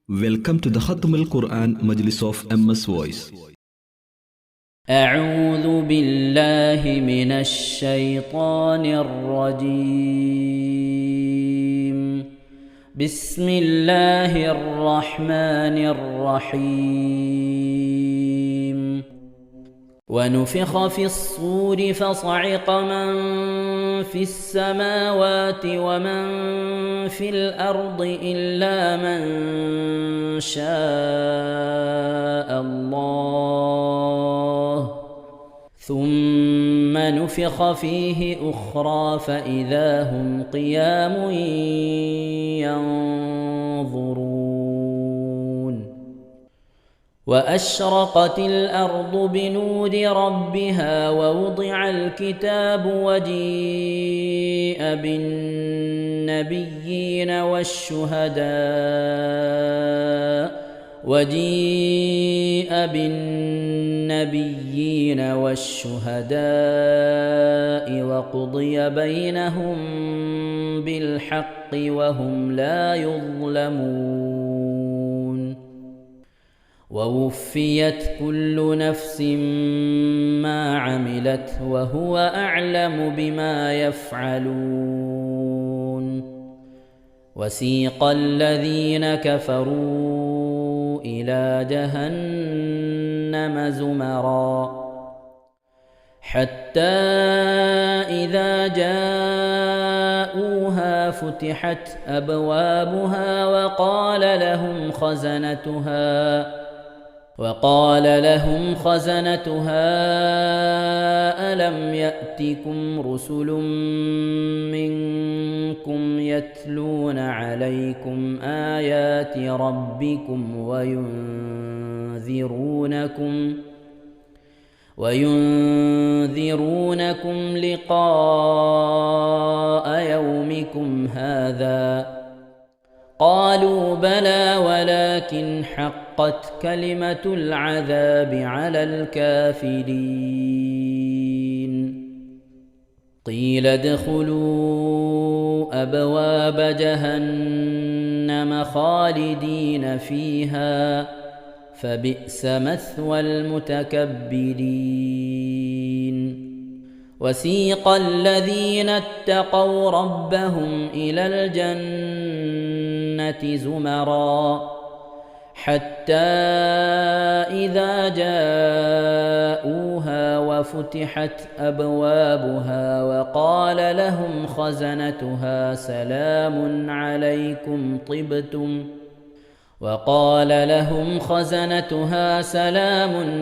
Welcome to the Khatam al-Quran Majlis of MS Voice. أعوذ بالله من الشيطان الرجيم. بسم الله الرحمن الرحيم. ونفخ في الصور فصعق من في السماوات ومن في الأرض إلا من شاء الله ثم نفخ فيه أخرى فإذا هم قيام ينظرون. وأشرقت الأرض بنور ربها ووضع الكتاب وجيء بالنبيين والشهداء وقضي بينهم بالحق وهم لا يظلمون. ووفيت كل نفس ما عملت وهو أعلم بما يفعلون. وسيق الذين كفروا إلى جهنم زمرا حتى إذا جاءوها فتحت أبوابها وقال لهم خزنتها ألم يأتكم رسل منكم يتلون عليكم آيات ربكم وينذرونكم لقاء يومكم هذا؟ قالوا بلى ولكن حقت كلمة العذاب على الكافرين. قيل ادخلوا أبواب جهنم خالدين فيها فبئس مثوى المتكبرين. وسيق الذين اتقوا ربهم إلى الجنة زمرا حتى إذا جاءوها وفتحت أبوابها وقال لهم خزنتها سلام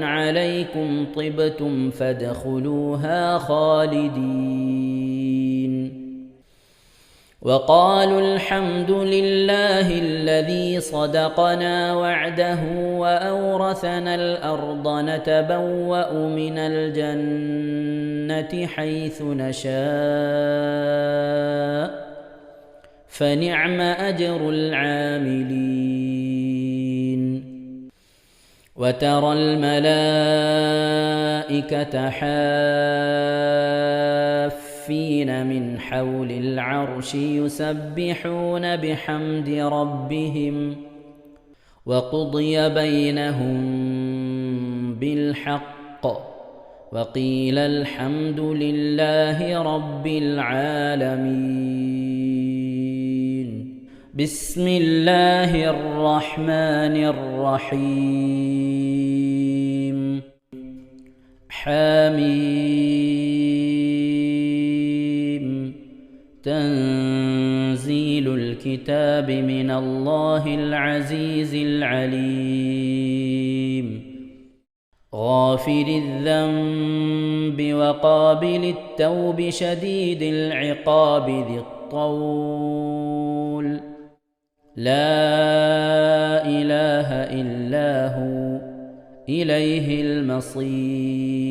عليكم طبتم فادخلوها خالدين. وقالوا الحمد لله الذي صدقنا وعده وأورثنا الأرض نتبوأ من الجنة حيث نشاء فنعم أجر العاملين. وترى الملائكة حافين من حول العرش يسبحون بحمد ربهم وقضي بينهم بالحق وقيل الحمد لله رب العالمين. بسم الله الرحمن الرحيم. حميم. تنزيل الكتاب من الله العزيز العليم. غافر الذنب وقابل التوب شديد العقاب ذي الطول لا إله إلا هو إليه المصير.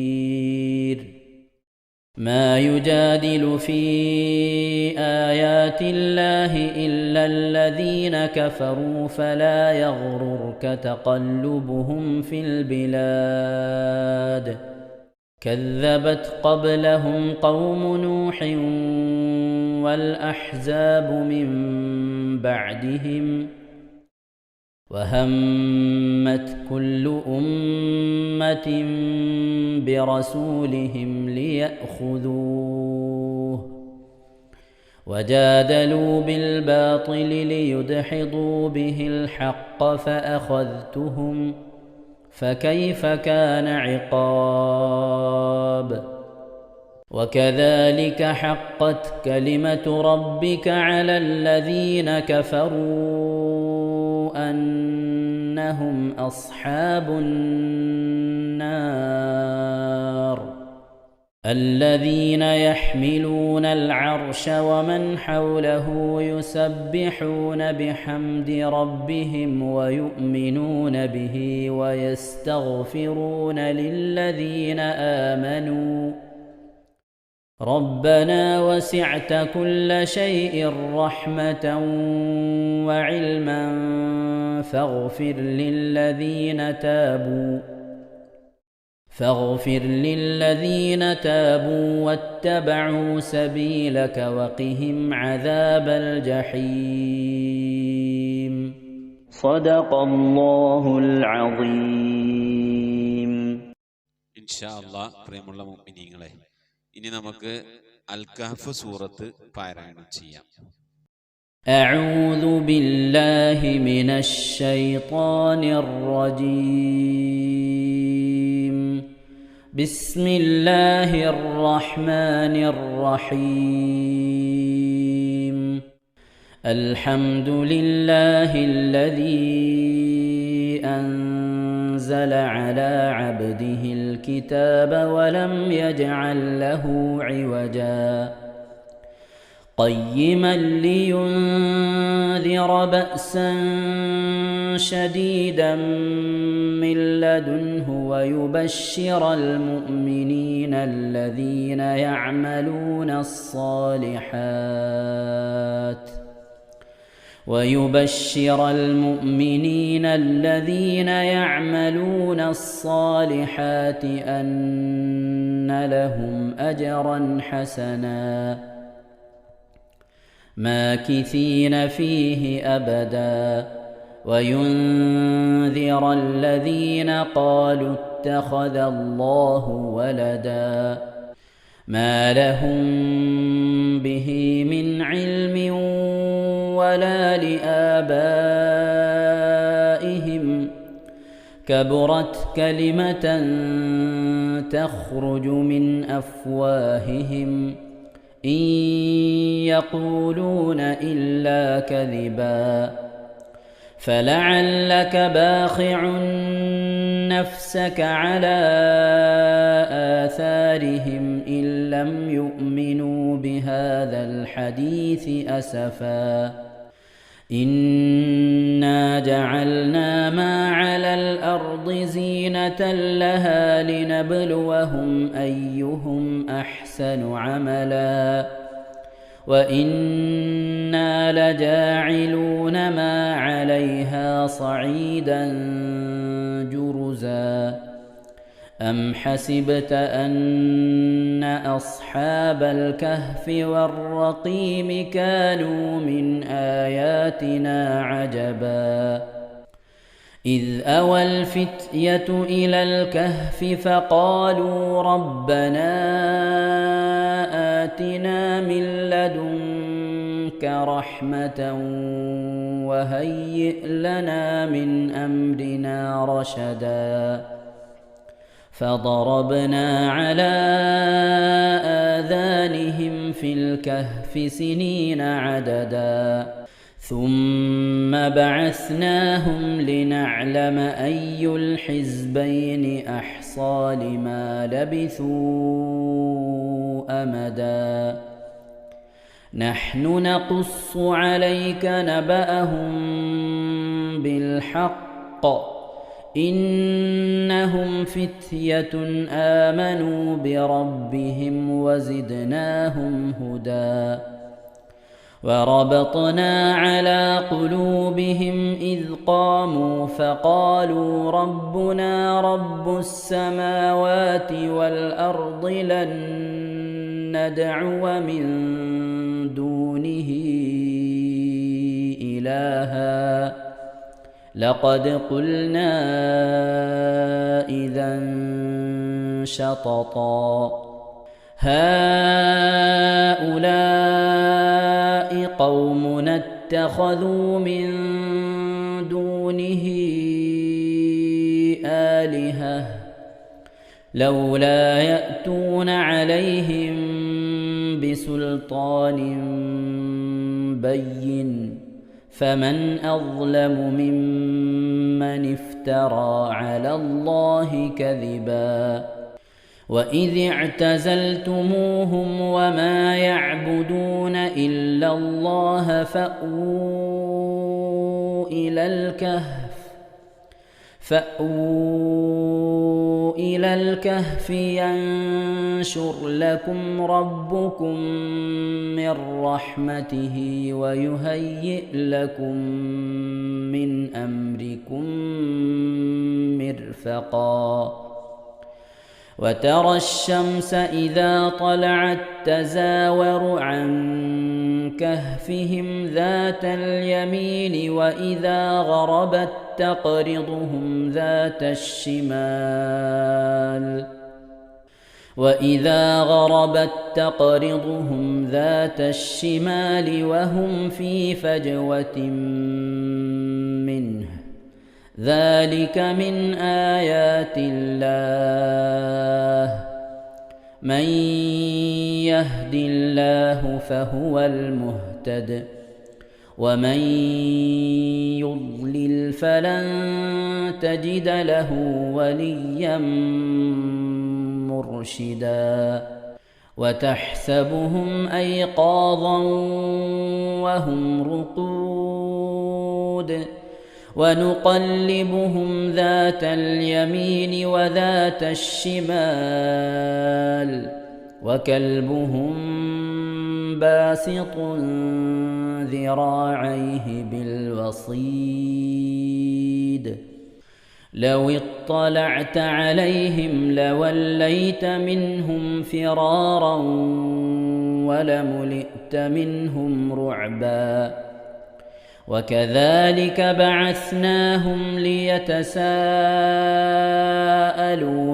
ما يجادل في آيات الله إلا الذين كفروا فلا يغررك تقلبهم في البلاد. كذبت قبلهم قوم نوح والأحزاب من بعدهم وهمت كل أمة برسولهم ليأخذوه وجادلوا بالباطل ليدحضوا به الحق فأخذتهم فكيف كان عقاب وكذلك حقت كلمة ربك على الذين كفروا أنهم أصحاب النار الذين يحملون العرش ومن حوله يسبحون بحمد ربهم ويؤمنون به ويستغفرون للذين آمنوا ربنا وسعت كل شيء رحمة وعلما فاغفر للذين تابوا واتبعوا سبيلك وقهم عذاب الجحيم صدق الله العظيم إن شاء الله പ്രിയമുള്ള മുഅ്മിനീങ്ങളെ ഇനി നമുക്ക് അൽ കഹ്ഫ് സൂറത്ത് പാരായണം ചെയ്യാം. أعوذ بالله من الشيطان الرجيم بسم الله الرحمن الرحيم الحمد لله الذي أنزل على عبده الكتاب ولم يجعل له عوجا قيما لينذر بأسا شديدا من لدنه ويبشر المؤمنين الذين يعملون الصالحات أن لهم أجرا حسنا ماكثين فيه أبدا وينذر الذين قالوا اتخذ الله ولدا ما لهم به من علم ولا لآبائهم كبرت كلمة تخرج من أفواههم إن يقولون إلا كذبا فلعلك باخع نفسك على آثارهم إن لم يؤمنوا بهذا الحديث أسفا إنا جعلنا ما على الأرض زينة لها لنبلوهم أيهم أحسن عملا وإنا لجاعلون ما عليها صعيدا جرزا أم حسبت أن أصحاب الكهف والرقيم كانوا من آياتنا عجبا إذ أوى الفتية إلى الكهف فقالوا ربنا آتنا من لدنك رحمة وهيئ لنا من أمرنا رشدا فضربنا على آذانهم في الكهف سنين عددا ثم بعثناهم لنعلم أي الحزبين أحصى لما لبثوا أمدا نحن نقص عليك نبأهم بالحق إنهم فتية آمنوا بربهم وزدناهم هدى وربطنا على قلوبهم إذ قاموا فقالوا ربنا رب السماوات والأرض لن ندعو من دونه إلها لقد قلنا إذا شططا هؤلاء قومنا اتخذوا من دونه آلهة لولا يأتون عليهم بسلطان بين فمن أظلم ممن افترى على الله كذبا وإذ اعتزلتموهم وما يعبدون إلا الله فأووا إلى الكهف ينشر لكم ربكم من رحمته ويهيئ لكم من أمركم مرفقا وترى الشمس إذا طلعت تزاور عن كهفهم ذات اليمين وإذا غربت تقرضهم ذات الشمال وهم في فجوة منه ذلك من آيات الله من يهد الله فهو المهتد ومن يضلل فلن تجد له وليا مرشدا وتحسبهم أيقاظا وهم رقود ونقلبهم ذات اليمين وذات الشمال وكلبهم باسط ذراعيه بالوصيد لو اطلعت عليهم لوليت منهم فرارا ولملئت منهم رعبا وكذلك بعثناهم ليتساءلوا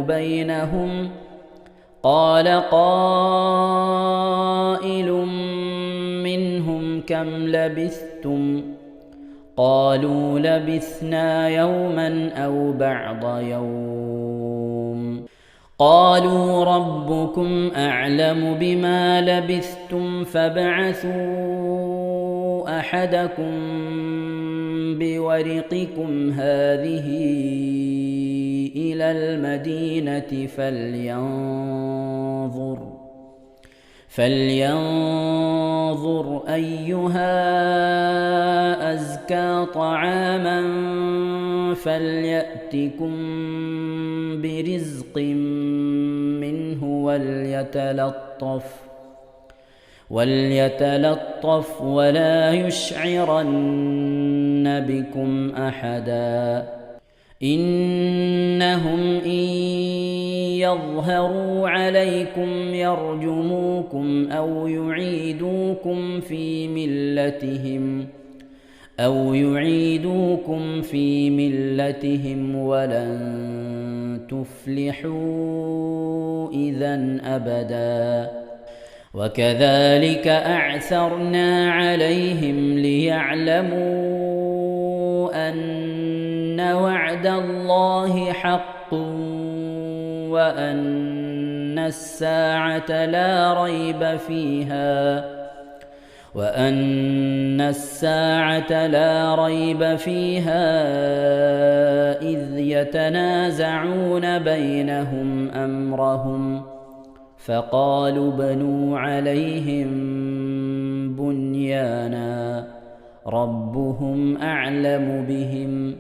بينهم قال قائل منهم كم لبثتم قالوا لبثنا يوما أو بعض يوم قالوا ربكم أعلم بما لبثتم فابعثوا أحدكم بورقكم هذه إلى المدينة فلينظر أيها أزكى طعاما فليأتكم برزق منه وليتلطف ولا يشعرن بكم أحدا إنهم إن يظهروا عليكم يرجموكم أو يعيدوكم في ملتهم ولن تفلحوا إذن أبدا وكذلك أعثرنا عليهم ليعلموا أن وعد الله حق وأن الساعة لا ريب فيها إذ يتنازعون بينهم أمرهم فقالوا بنوا عليهم بنيانا ربهم أعلم بهم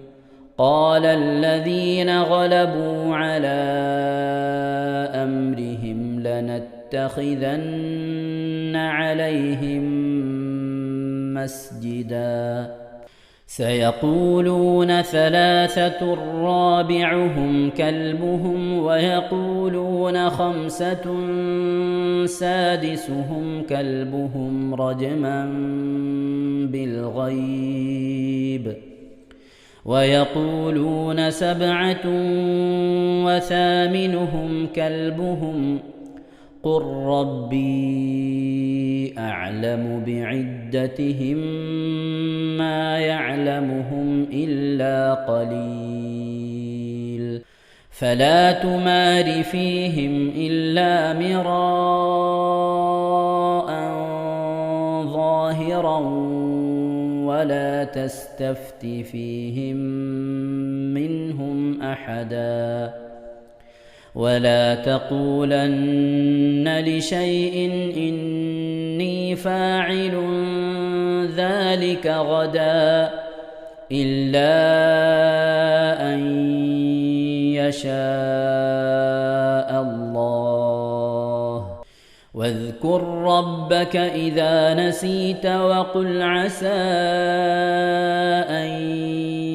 قال الذين غلبوا على أمرهم لنتخذن عليهم مسجدا سيقولون ثلاثة رابعهم كلبهم ويقولون خمسة سادسهم كلبهم رجما بالغيب ويقولون 7 وثامنهم كلبهم قل ربي أعلم بعدتهم ما يعلمهم إلا قليل فلا تمار فيهم إلا مراء ظاهرا ولا تستفت فيهم منهم أحدا ولا تقولن لشيء إني فاعل ذلك غدا إلا أن يشاء الله واذكر ربك إذا نسيت وقل عسى أن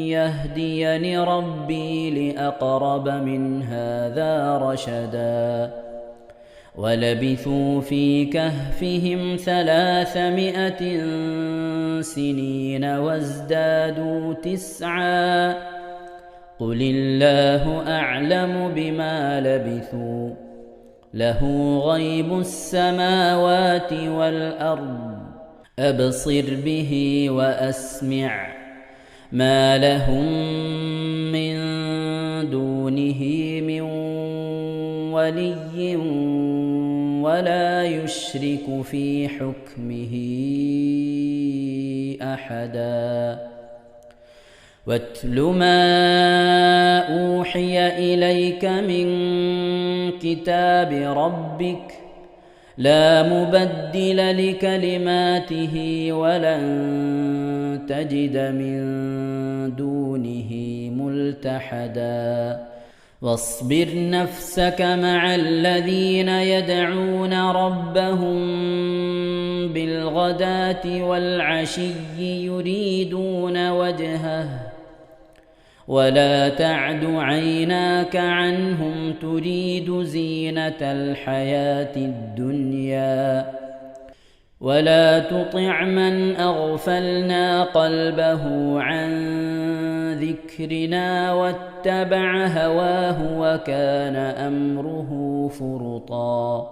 يهديني ربي لأقرب من هذا رشدا ولبثوا في كهفهم 300 سنين وازدادوا 9 قل الله أعلم بما لبثوا له غيب السماوات والأرض أبصر به وأسمع ما لهم من دونه من ولي ولا يشرك في حكمه أحدا واتل ما أوحي إليك من كتاب ربك لا مبدل لكلماته ولن تجد من دونه ملتحدا واصبر نفسك مع الذين يدعون ربهم بالغداة والعشي يريدون وجهه ولا تعد عيناك عنهم تريد زينة الحياة الدنيا ولا تطع من أغفلنا قلبه عن ذكرنا واتبع هواه وكان أمره فرطا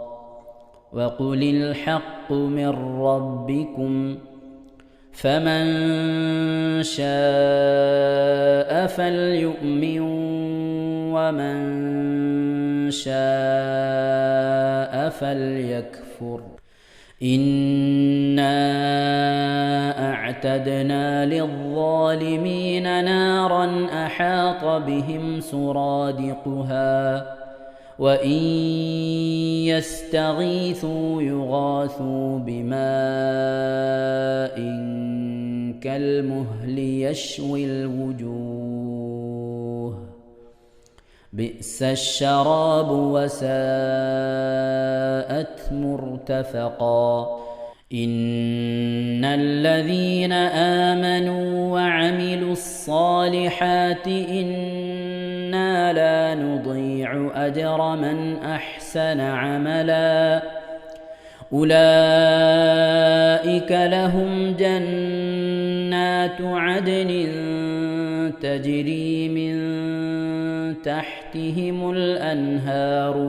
وقل الحق من ربكم فمن شاء فليؤمن ومن شاء فليكفر إنا أعتدنا للظالمين نارا أحاط بهم سرادقها وإن يستغيثوا يغاثوا بماء كالمهل يشوي الوجوه بئس الشراب وساءت مرتفقا إن الذين آمنوا وعملوا الصالحات إنا لا نضيع أجر من أحسن عملا أولئك لهم جنات عدن تجري من تحتهم الأنهار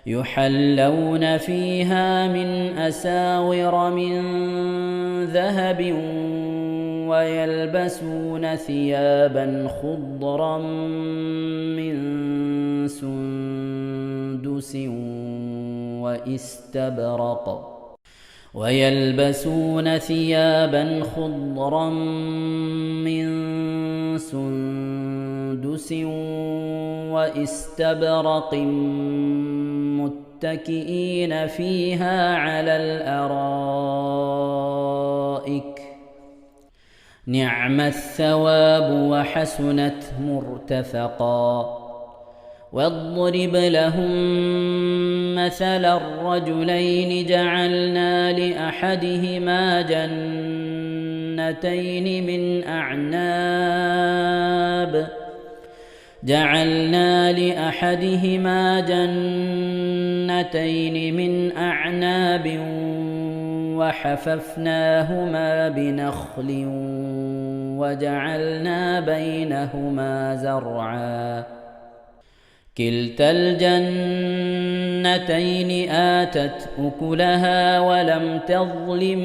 يحلون فيها من أساور من ذهب ويلبسون ثيابا خضرا من سندس واستبرق متكئين فيها على الأرائك نعم الثواب وحسنت مرتفقا واضرب لهم مثل الرجلين جعلنا لأحدهما جنتين من أعناب وحففناهما بنخل وجعلنا بينهما زرعا كلتا الجنتين آتت أكلها ولم تظلم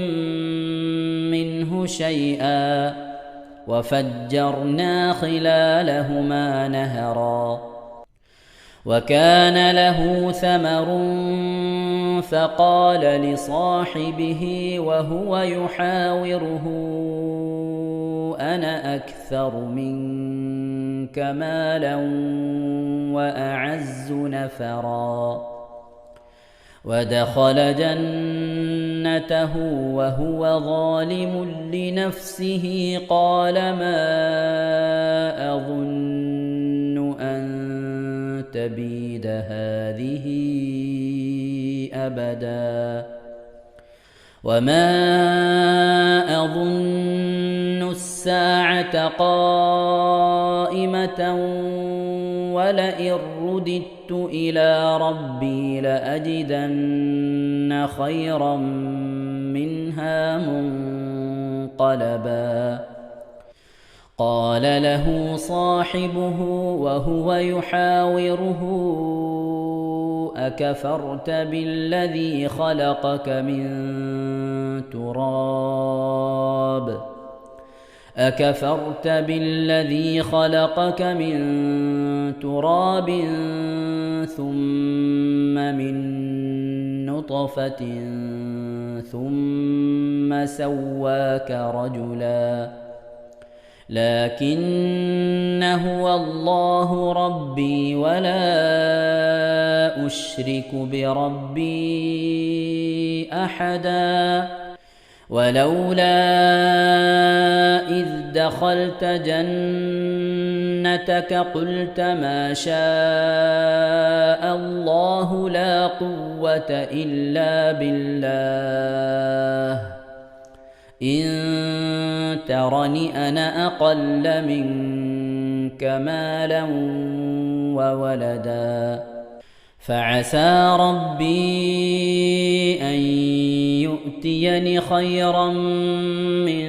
منه شيئا وفجرنا خلالهما نهرا وكان له ثمر فقال لصاحبه وهو يحاوره أنا أكثر منك مالا وأعز نفرا ودخل جنته وهو ظالم لنفسه قال ما أظن أن تبيد هذه أبدا وما أظن الساعة قائمة ولئن رددت إلى ربي لأجدن خيرا منها منقلبا قال له صاحبه وهو يحاوره أكفرت بالذي خلقك من تراب ثم من نطفة ثم سواك رجلا لكن هو الله ربي ولا أشرك بربي أحدا ولولا إذ دخلت جنتك قلت ما شاء الله لا قوة إلا بالله إن ترني أنا أقل منك مالا وولدا فعسى ربي أن يؤتيني خيرا من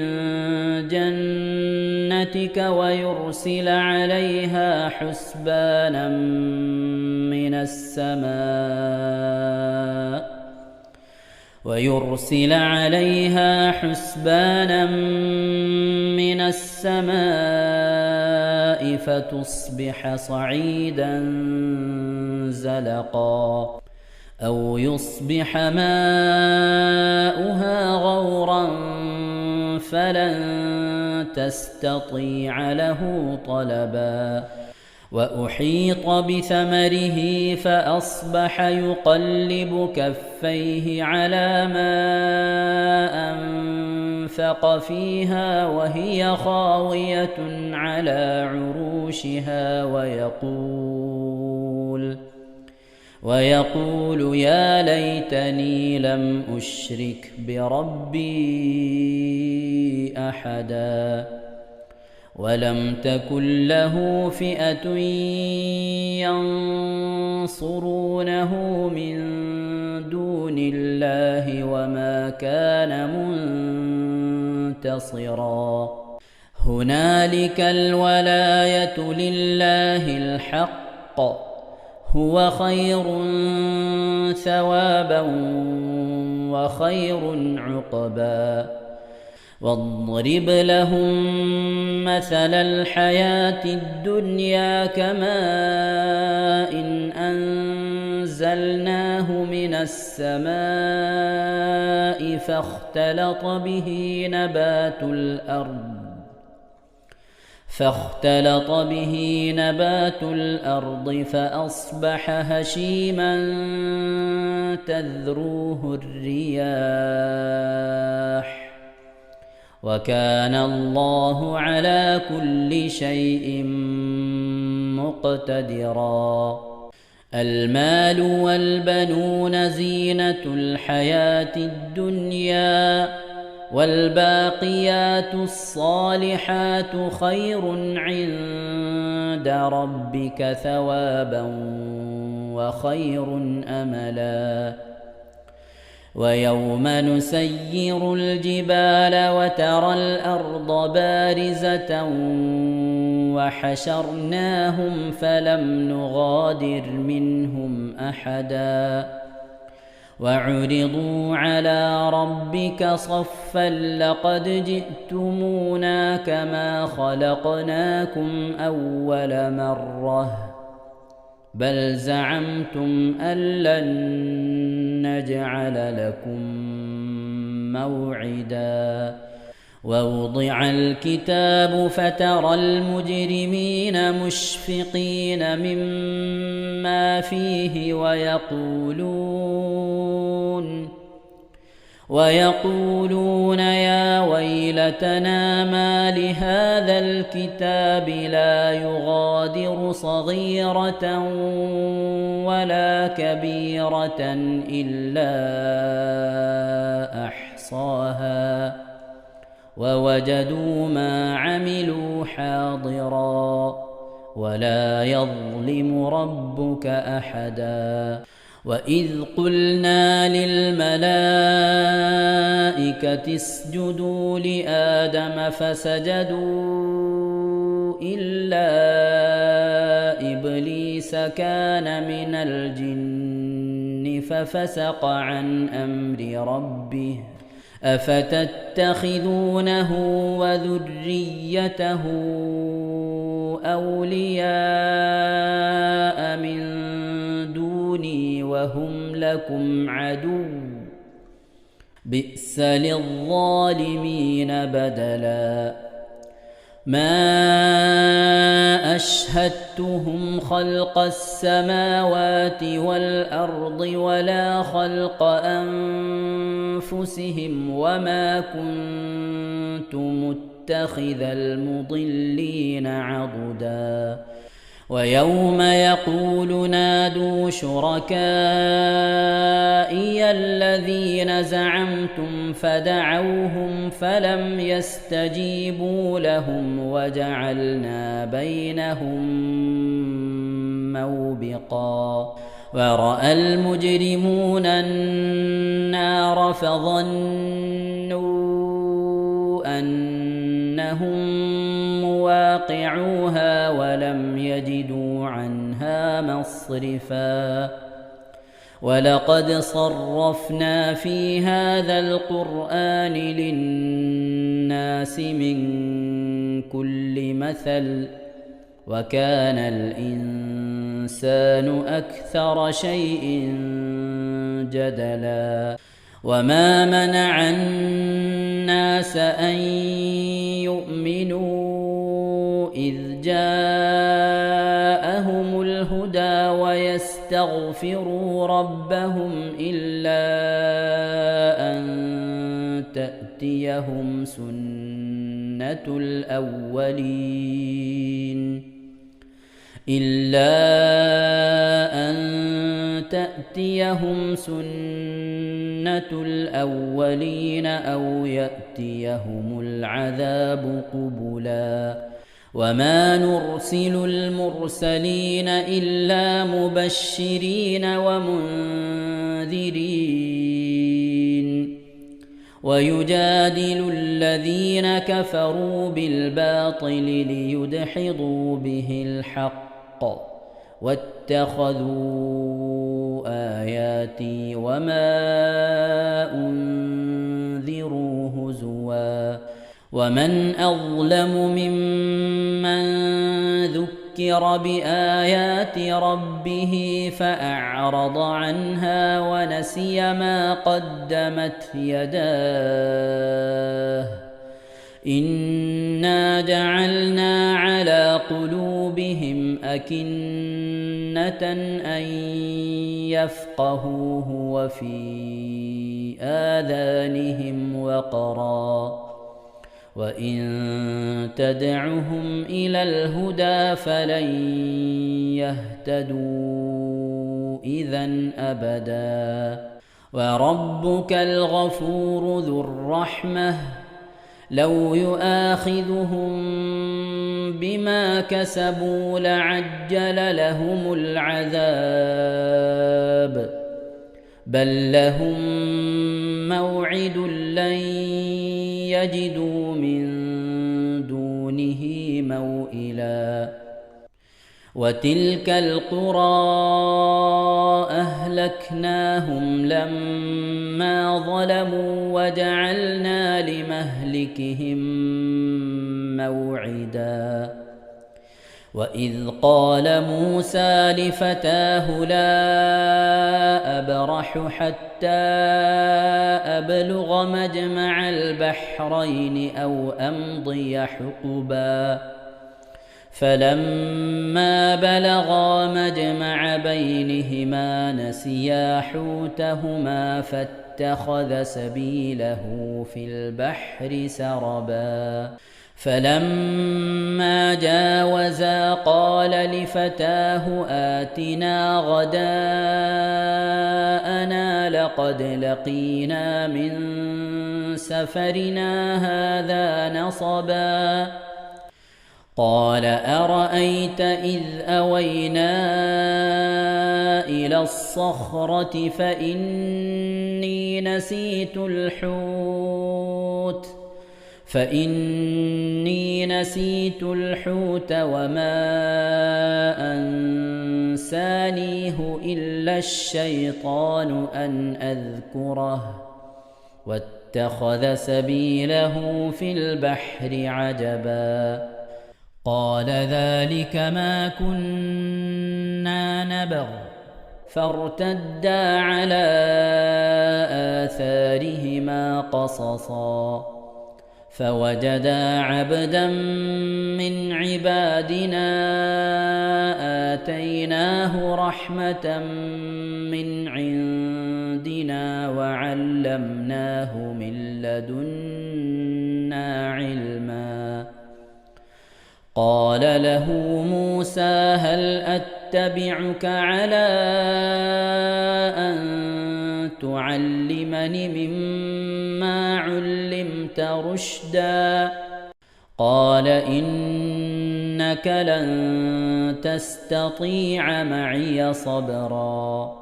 جنتك ويرسل عليها حسبانا من السماء فتصبح صعيدا زلقا أو يصبح ماؤها غورا فلن تستطيع له طلبا وأحيط بثمره فأصبح يقلب كفيه على ما أنفق فيها وهي خاوية على عروشها ويقول يا ليتني لم أشرك بربي أحدا ولم تكن له فئة ينصرونه من دون الله وما كان منتصرا هنالك الولاية لله الحق هو خير ثوابا وخير عقبا واضرب لهم مثل الحياة الدنيا كماء إن أنزلناه من السماء فاختلط به نبات الأرض فأصبح هشيما تذروه الرياح وكان الله على كل شيء مقتدرا المال والبنون زينة الحياة الدنيا والباقيات الصالحات خير عند ربك ثوابا وخير أملا ويوم نسير الجبال وترى الأرض بارزة وحشرناهم فلم نغادر منهم أحدا وعرضوا على ربك صفا لقد جئتمونا كما خلقناكم أول مرة بل زعمتم أن لن نجعل لكم موعدا ووضع الكتاب فترى المجرمين مشفقين مما فيه ويقولون يا ويلتنا ما لهذا الكتاب لا يغادر صغيرة ولا كبيرة إلا أحصاها ووجدوا ما عملوا حاضرا ولا يظلم ربك أحدا وإذ قلنا للملائكة اسجدوا لآدم فسجدوا إلا إبليس كان من الجن ففسق عن أمر ربه أفتتخذونه وذريته أولياء من دوني وهم لكم عدو بئس للظالمين بدلا ما أشهدتهم خلق السماوات والأرض ولا خلق أنفسهم وما كنت متخذ المضلين عضدا ويوم يقول نادوا شركائي الذين زعمتم فدعوهم فلم يستجيبوا لهم وجعلنا بينهم موبقا ورأى المجرمون النار فظنوا أنهم مواقعوها ولم يجدوا عنها مصرفا ولقد صرفنا في هذا القرآن للناس من كل مثل وكان الإنسان أكثر شيء جدلا وما منع الناس أن يؤمنوا إذ جاءهم الهدى ويستغفروا ربهم إلا أن تأتيهم سنة الأولين أو يأتيهم العذاب قبلا وما نرسل المرسلين إلا مبشرين ومنذرين ويجادل الذين كفروا بالباطل ليدحضوا به الحق واتخذوا آياتي وما أنذروا هزوا ومن أظلم ممن ذكر بآيات ربه فأعرض عنها ونسي ما قدمت يداه إنا جعلنا على قلوبهم أكنة أن يفقهوه وفي آذانهم وقرا وإن تدعهم إلى الهدى فلن يهتدوا إذن أبدا وربك الغفور ذو الرحمة لو يؤاخذهم بما كسبوا لعجل لهم العذاب بل لهم موعد لن يجدوا من دونه موئلا وتلك القرى أهلكناهم لما ظلموا وجعلنا لمهلكهم موعدا وإذ قال موسى لفتاه لا أبرح حتى أبلغ مجمع البحرين أو أمضي حقبا فلما بلغا مجمع بينهما نسيا حوتهما فاتخذ سبيله في البحر سربا فلما جاوزا قال لفتاه آتنا غداءنا لقد لقينا من سفرنا هذا نصبا قال أرأيت إذ أوينا إلى الصخرة فإني نسيت الحوت وما أنسانيه إلا الشيطان أن أذكره واتخذ سبيله في البحر عجبا قال ذلك ما كنا نبغ فارتدا على آثارهما قصصا فوجدا عبدا من عبادنا آتيناه رحمة من عندنا وعلمناه من لدنا علما قال له موسى هل أتبعك على أن تعلمني مما علمت رشدا قال إنك لن تستطيع معي صبرا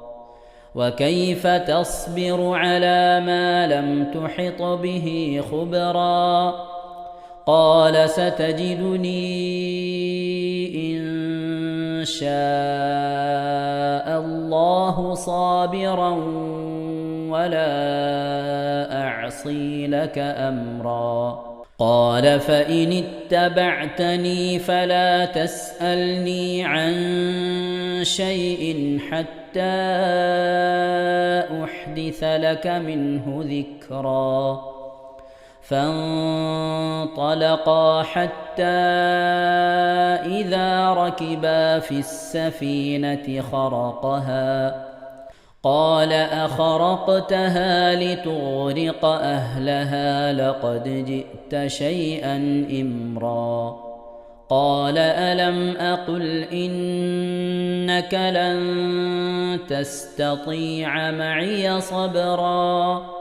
وكيف تصبر على ما لم تحط به خبرا قال ستجدني إن شاء الله صابرا ولا أعصي لك أمرا قال فإن اتبعتني فلا تسألني عن شيء حتى أحدث لك منه ذكرا فانطلقا حتى إذا ركبا في السفينة خرقها قال أخرقتها لتغرق أهلها لقد جئت شيئا إمرا قال ألم أقل إنك لن تستطيع معي صبرا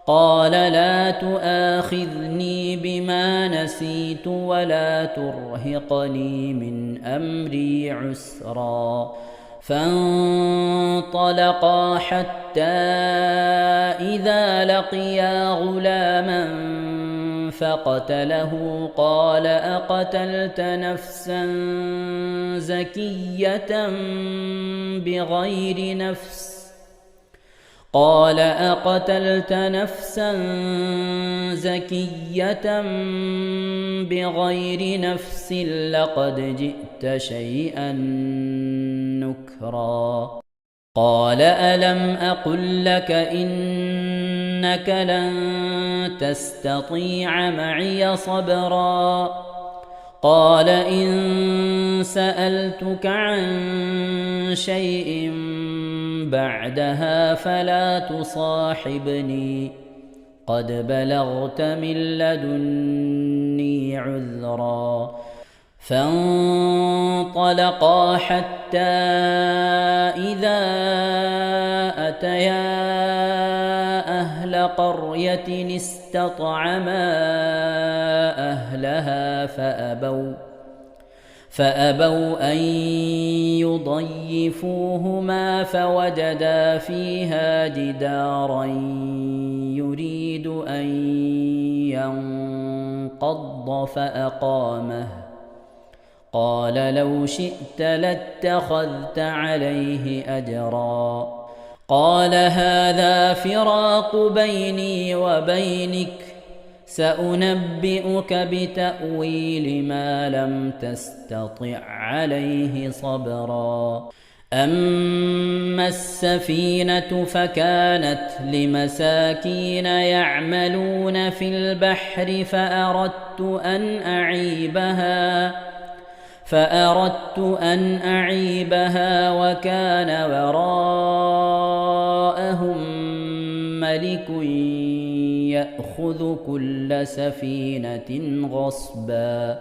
قال لا تؤاخذني بما نسيت ولا ترهقني من أمري عسرا فانطلقا حتى إذا لقيا غلاما فقتله قال أقتلت نفسا زكية بغير نفس قال أقتلت نفسا زكية بغير نفس لقد جئت شيئا نكرا قال ألم أقل لك إنك لن تستطيع معي صبرا قال إن سألتك عن شيء بعدها فلا تصاحبني قد بلغت من لدني عذرا فانطلقا حتى إذا أتيا أهل قرية استطعما أهلها فأبوا أن يضيفوهما فوجدا فيها جدارا يريد أن ينقض فأقامه قال لو شئت لاتخذت عليه أجرا قال هذا فراق بيني وبينك سأنبئك بتأويل ما لم تستطع عليه صبرا أما السفينة فكانت لمساكين يعملون في البحر فأردت أن أعيبها وكان وراءهم ملك يأخذ كل سفينة غصبا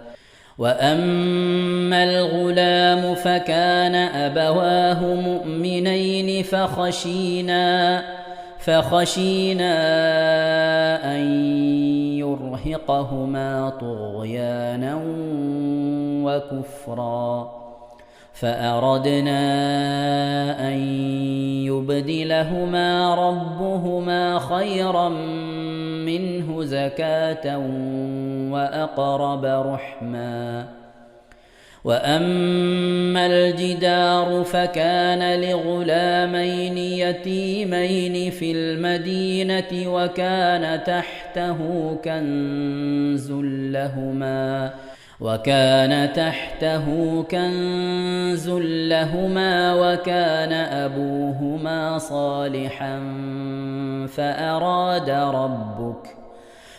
وأما الغلام فكان أبواه مؤمنين فخشينا أن يرهقهما طغيانا وكفرا فأردنا أن يبدلهما ربهما خيرا منه زكاة وأقرب رحما وأما الجدار فكان لغلامين يتيمين في المدينة وكان تحته كنز لهما وكان أبوهما صالحا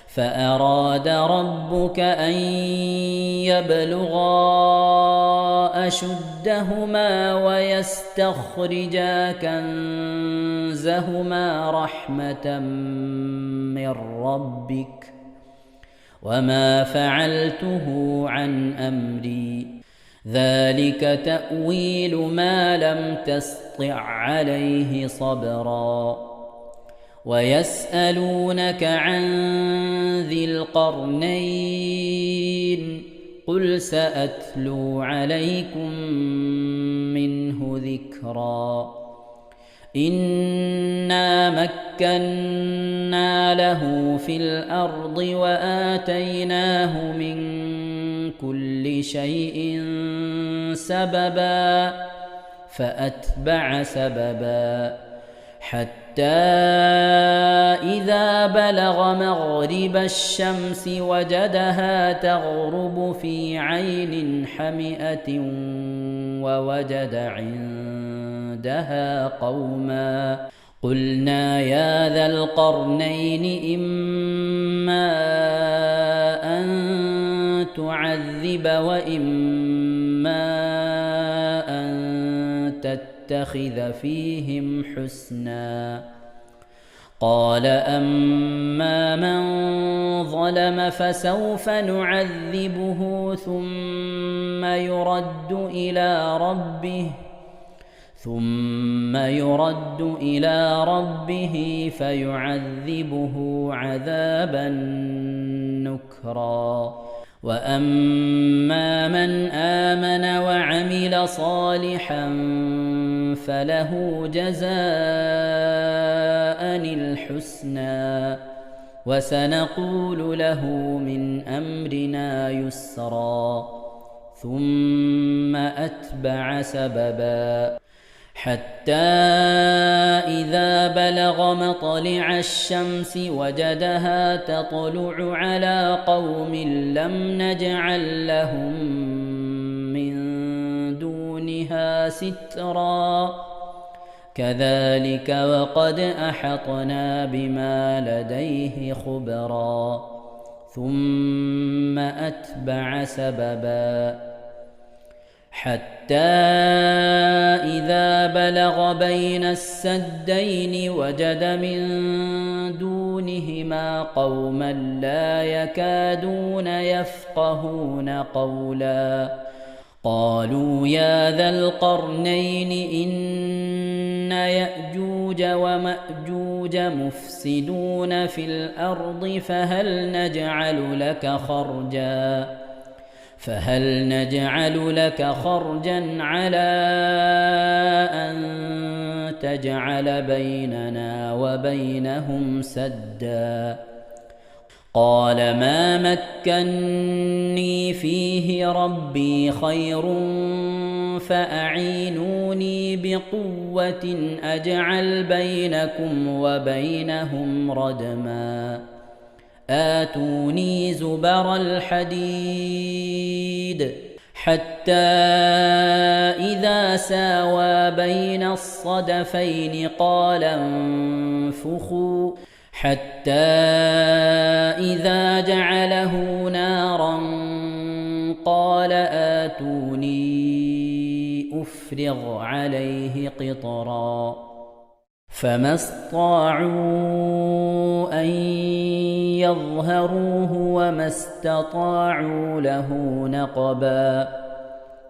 فأراد ربك أن يبلغا أشدهما ويستخرجا كنزهما رحمة من ربك وما فعلته عن أمري ذلك تأويل ما لم تسطع عليه صبرا ويسألونك عن ذي القرنين قل سأتلو عليكم منه ذكرا إنا مكنا له في الأرض وآتيناه من كل شيء سببا فأتبع سببا حتى إذا بلغ مغرب الشمس وجدها تغرب في عين حمئة ووجد عندها قوما قلنا يا ذا القرنين إما أن تعذب وإما أن تتخذ فيهم حسنا قال أما من ظلم فسوف نعذبه ثم يرد إلى ربه فيعذبه عذابا نكرا وأما من آمن وعمل صالحا فله جزاء الحسنى وسنقول له من أمرنا يسرا ثم أتبع سببا حتى إذا بلغ مطلع الشمس وجدها تطلع على قوم لم نجعل لهم من دونها سترا كذلك وقد أحطنا بما لديه خبرا ثم أتبع سببا حتى إذا بلغ بين السدين وجد من دونهما قوما لا يكادون يفقهون قولا قالوا يا ذا القرنين إن يأجوج ومأجوج مفسدون في الأرض فهل نجعل لك خرجا على أن تجعل بيننا وبينهم سدا قال ما مكني فيه ربي خير فأعينوني بقوة أجعل بينكم وبينهم ردما آتوني زبر الحديد حتى إذا ساوى بين الصدفين قال انفخوا حتى إذا جعله نارا قال آتوني أفرغ عليه قطرا فما استطاعوا أن يظهروه وما استطاعوا له نقبا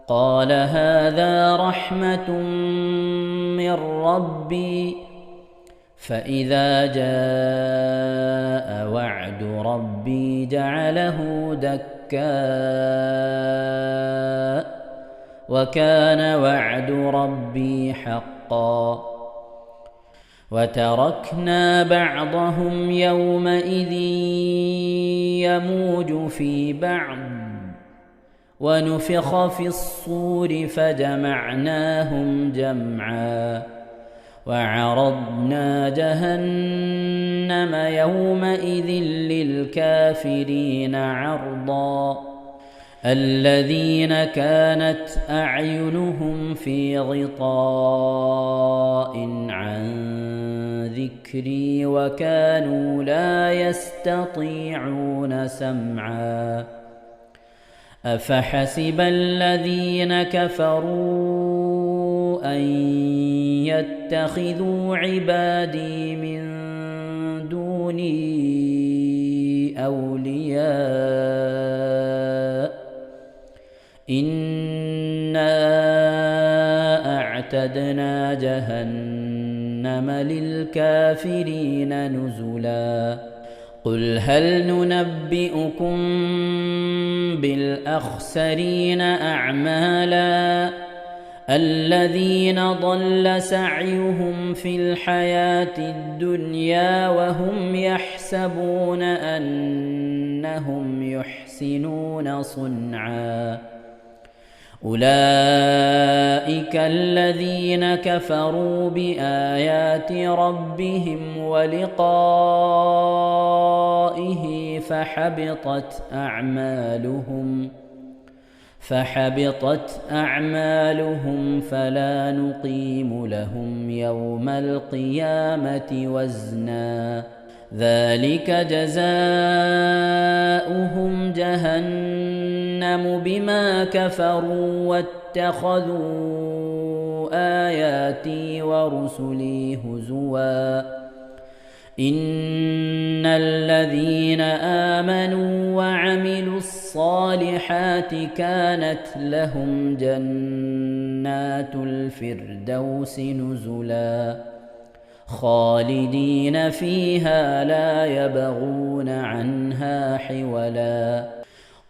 قال هذا رحمة من ربي فإذا جاء وعد ربي جعله دكاء وكان وعد ربي حقا وتركنا بعضهم يومئذ يموج في بعض ونفخ في الصور فجمعناهم جمعا وعرضنا جهنم يومئذ للكافرين عرضا الذين كانت أعينهم في غطاء عن ذكري وكانوا لا يستطيعون سمعا أفحسب الذين كفروا أن يتخذوا عبادي من دوني أولياء إنا أعتدنا جهنم للكافرين نزلا قل هل ننبئكم بالأخسرين أعمالا الذين ضل سعيهم في الحياة الدنيا وهم يحسبون أنهم يحسنون صنعا أولئك الذين كفروا بآيات ربهم ولقائه فحبطت أعمالهم فلا نقيم لهم يوم القيامة وزنا ذلك جزاؤهم جهنم بما كفروا واتخذوا آياتي ورسلي هزوا إن الذين آمنوا وعملوا الصالحات كانت لهم جنات الفردوس نزلا خالدين فيها لا يبغون عنها حولا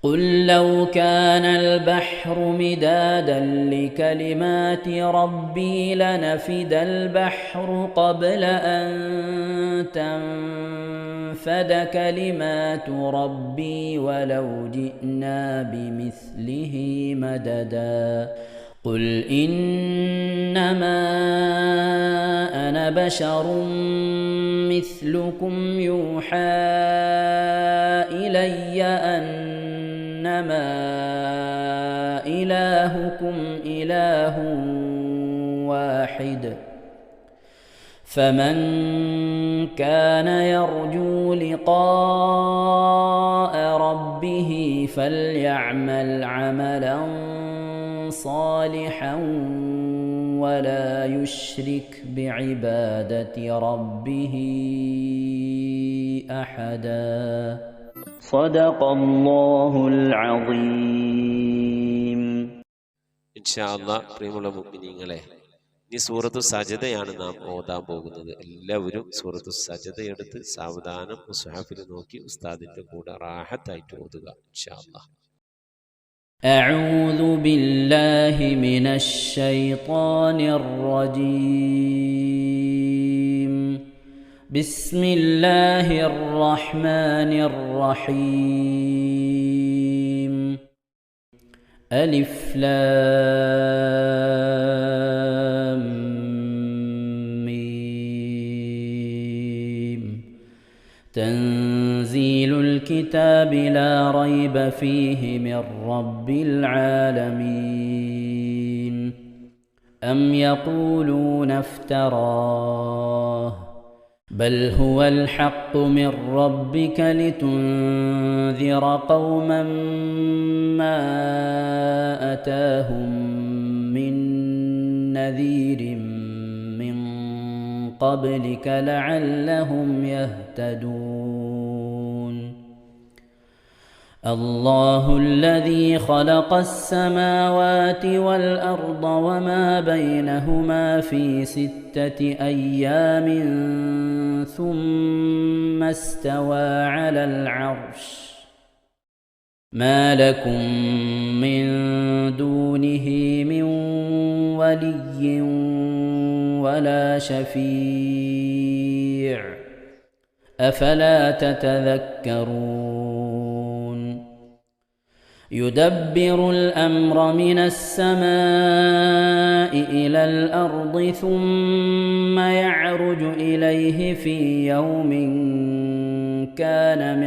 قل لو كان البحر مدادا لكلمات ربي لنفد البحر قبل أن تنفد كلمات ربي ولو جئنا بمثله مددا قل إنما أنا بشر مثلكم يوحى إلي أنما إلهكم إله واحد فمن كان يرجو لقاء ربه فليعمل عملا صالحا ولا يشرك بعبادة ربه أحدا صدق الله العظيم. ഇൻഷാ അല്ലാഹ് പ്രിയമുള്ള മുഅ്മിനീങ്ങളെ, ഇനി സൂറത്തു സജദയാണ് നാം ഓതാൻ പോകുന്നത്. എല്ലാവരും സൂറത്തു സജദ എടുത്ത് സാവധാനം മുസ്ഹഫിൽ നോക്കി ഉസ്താദിന്റെ കൂടെ റാഹത്തായിട്ട് ഓതുക ഇൻഷാ അല്ലാഹ്. أعوذ بالله من الشيطان الرجيم. بسم الله الرحمن الرحيم. ألف لام ميم. تنزيل الكتاب لا ريب فيه من رب العالمين. أم يقولون افتراه بل هو الحق من ربك لتنذر قوما ما أتاهم من نذير من قبلك لعلهم يهتدون. الله الذي خلق السماوات والأرض وما بينهما في 6 أيام ثم استوى على العرش. ما لكم من دونه من ولي ولا شفيع أفلا تتذكرون. يدبر الأمر من السماء إلى الأرض ثم يعرج إليه في يوم كان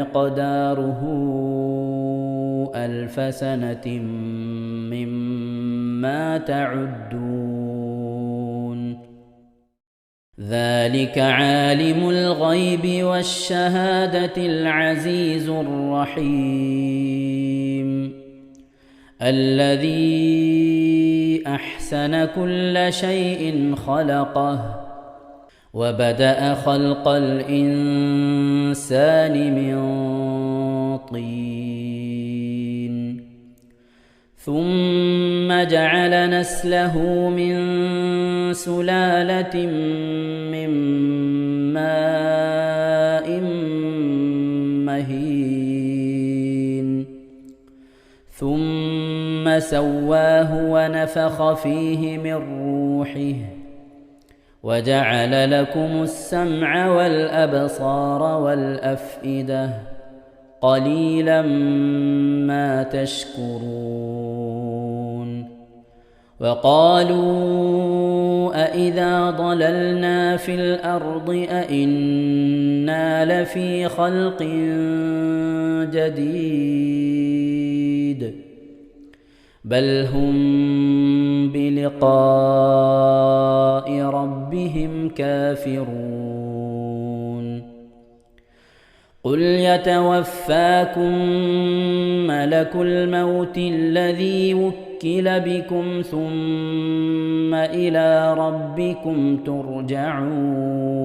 مقداره 1000 سنة مما تعدون. ذلك عالم الغيب والشهادة العزيز الرحيم. الذي أحسن كل شيء خلقه وبدأ خلق الإنسان من طين ثم جعل نسله من سلالة من ماء مهين ثم سواه ونفخ فيه من روحه وجعل لكم السمع والأبصار والأفئدة قليلا ما تشكرون. وقالوا أإذا ضللنا في الأرض أإنا لفي خلق جديد بل هم بلقاء ربهم كافرون. قل يتوفاكم ملك الموت الذي وكل بكم ثم إلى ربكم ترجعون.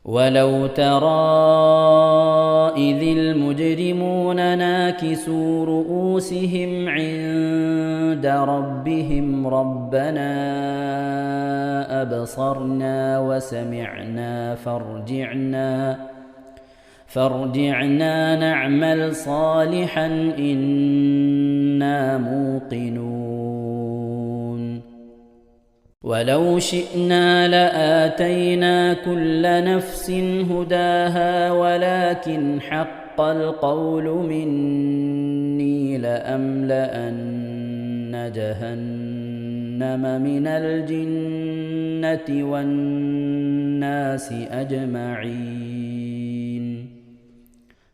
ولو ترى إذ المجرمون ناكسوا رؤوسهم عند ربهم ربنا أبصرنا وسمعنا فارجعنا نعمل صالحا إنا موقنون. ولو شئنا لآتينا كل نفس هداها ولكن حق القول مني لأملأن جهنم من الجنة والناس أجمعين.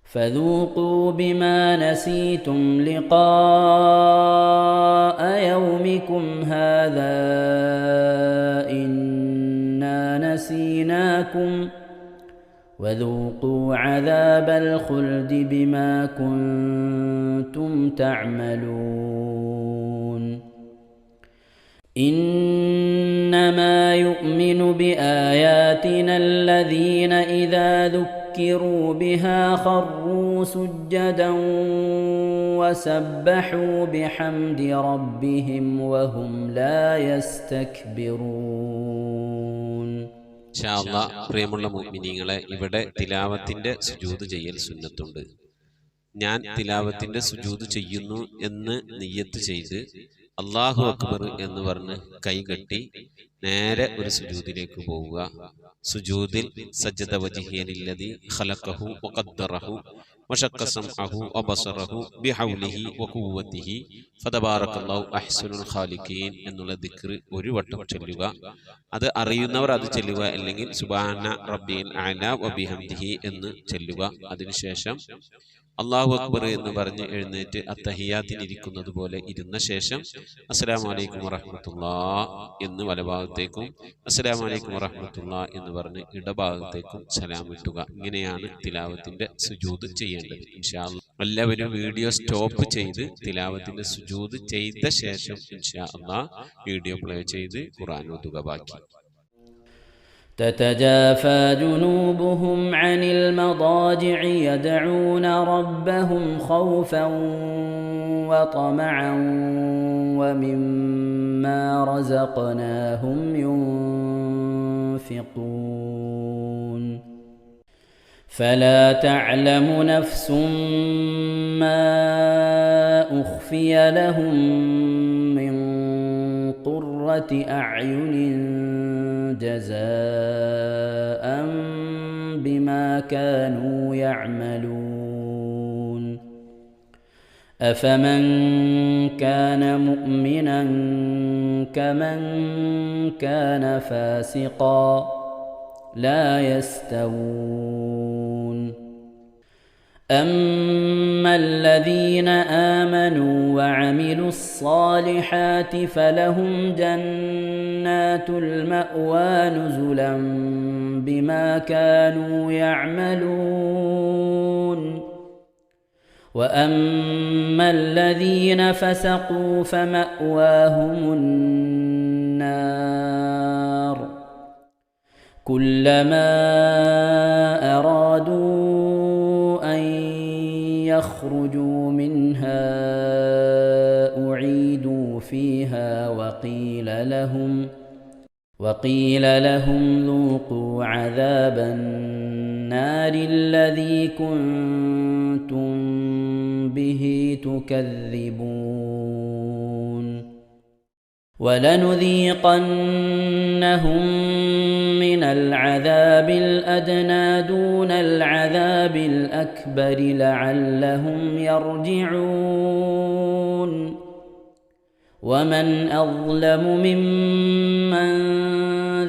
فذوقوا بما نسيتم لقاء يومكم هذا إنا نسيناكم وذوقوا عذاب الخلد بما كنتم تعملون. إنما يؤمن بآياتنا الذين إذا ذكروا بها خروا سجدا وسبحوا بحمد ربهم وهم لا يستكبرون. ഇൻഷാ അല്ലാഹ് പ്രിയമുള്ള മുഅ്മിനീങ്ങളെ, ഇവിടെ തിലാവത്തിന്റെ സുജൂദ് ചെയ്യൽ സുന്നത്തുണ്ട്. ഞാൻ തിലാവത്തിന്റെ സുജൂദ് ചെയ്യുന്നു എന്ന് നിയ്യത്ത് ചെയ്ത് അല്ലാഹു അക്ബർ എന്ന് പറഞ്ഞ് കൈകെട്ടി നേരെ ഒരു സുജൂദിലേക്ക് പോവുക. സുജൂദിൽ സജ്ജദ വജ്ഹിയ ലില്ലദി ഖലഖഹു വഖദ്ദറഹു വശഖ്ഖ സംഅഹു വബസറഹു ബിഹൗലിഹി വഖുവ്വതിഹി ഫതബാറകല്ലാഹു അഹ്സനുൽ ഖാലിഖീൻ എന്നുള്ള ദിക്ർ ഒരു വട്ടം ചൊല്ലുക. അത് അറിയുന്നവർ അത് ചൊല്ലുക, അല്ലെങ്കിൽ സുബ്ഹാന റബ്ബിൽ അഅല വബിഹംദിഹി എന്ന് ചൊല്ലുക. അതിനുശേഷം അല്ലാഹു അക്ബർ എന്ന് പറഞ്ഞ് എഴുന്നേറ്റ് അത്തഹിയാത്തിന് ഇരിക്കുന്നത് പോലെ ഇരുന്ന ശേഷം അസ്സലാമു അലൈക്കും വറഹ്മത്തുള്ളാഹ് എന്ന് വലഭാഗത്തേക്കും അസ്സലാമു അലൈക്കും വറഹ്മത്തുള്ളാഹ് എന്ന് പറഞ്ഞ് ഇടഭാഗത്തേക്കും സലാം ഇട്ടുക. ഇങ്ങനെയാണ് തിലാവത്തിന്റെ സുജൂദ് ചെയ്യേണ്ടത്. ഇൻഷാ അല്ലാഹ് എല്ലാവരും വീഡിയോ സ്റ്റോപ്പ് ചെയ്ത് തിലാവത്തിന്റെ സുജൂദ് ചെയ്ത ശേഷം ഇൻഷാ അല്ലാഹ് വീഡിയോ പ്ലേ ചെയ്ത് ഖുർആൻ ഓതുക. ബാക്കി تتجافى جنوبهم عن المضاجع يدعون ربهم خوفا وطمعا ومما رزقناهم ينفقون. فلا تعلم نفس ما أخفي لهم من قرة أعين جزاء بما كانوا يعملون. أفمن كان مؤمنا كمن كان فاسقا لا يستوون. أما الذين آمنوا وعملوا الصالحات فلهم جنات المأوى نزلا بما كانوا يعملون. وأما الذين فسقوا فمأواهم النار كلما أرادوا أن يخرجوا منها أعيدوا فيها وقيل لهم ذوقوا عذاب النار الذي كنتم به تكذبون. ولنذيقنهم من العذاب الأدنى دون العذاب الأكبر لعلهم يرجعون. ومن أظلم ممن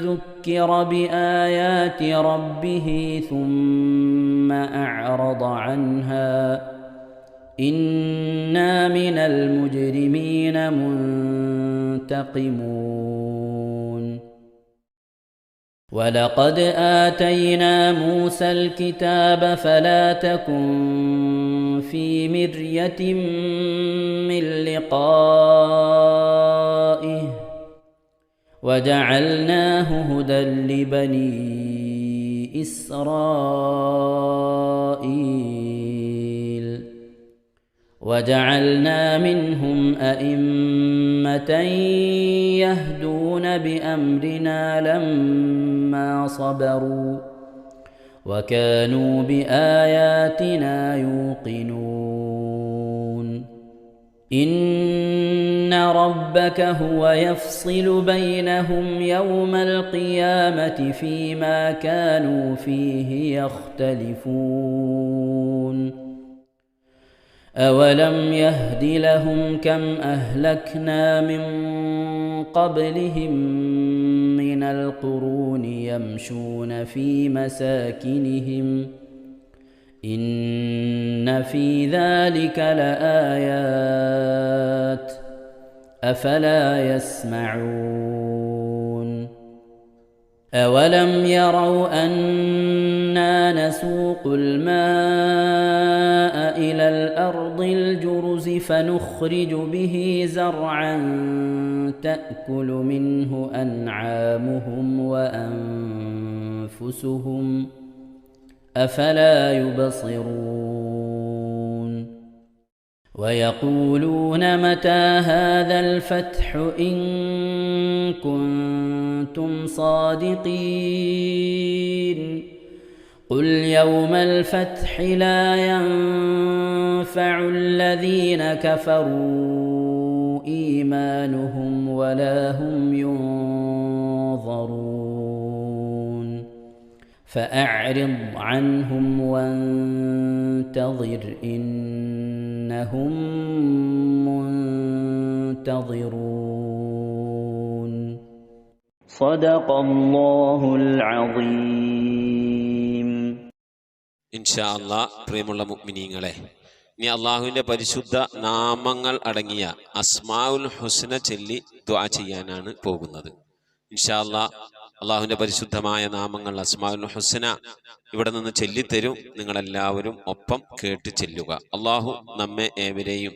ذكر بآيات ربه ثم أعرض عنها إنا من المجرمين منتقمون. ولقد آتينا موسى الكتاب فلا تكن في مرية من لقائه وجعلناه هدى لبني إسرائيل. وجعلنا منهم أئمة يهدون بأمرنا لما صبروا وكانوا بآياتنا يوقنون. إن ربك هو يفصل بينهم يوم القيامة فيما كانوا فيه يختلفون. أولم يهد لهم كم أهلكنا من قبلهم من القرون يمشون في مساكنهم إن في ذلك لآيات أفلا يسمعون. أولم يروا أنا نسوق الماء إلى الأرض الجرز فنخرج به زرعا تأكل منه أنعامهم وأنفسهم أفلا يبصرون. ويقولون متى هذا الفتح إن كنتم صادقين قل يوم الفتح لا ينفع الذين كفروا إيمانهم ولا هم ينظرون فأعرض عنهم وانتظر إنهم منتظرون صدق الله العظيم. ഇൻഷാ അല്ലാഹ് പ്രിയമുള്ള മുഅ്മിനീങ്ങളെ, ഇനി അള്ളാഹുവിൻ്റെ പരിശുദ്ധ നാമങ്ങൾ അടങ്ങിയ അസ്മാഉൽ ഹുസ്ന ചൊല്ലി ദുആ ചെയ്യാനാണ് പോകുന്നത്. ഇൻഷാ അല്ലാഹ് അള്ളാഹുവിൻ്റെ പരിശുദ്ധമായ നാമങ്ങൾ അസ്മാഉൽ ഹുസ്ന ഇവിടെ നിന്ന് ചൊല്ലിത്തരും. നിങ്ങളെല്ലാവരും ഒപ്പം കേട്ട് ചെല്ലുക. അള്ളാഹു നമ്മെ ഏവരെയും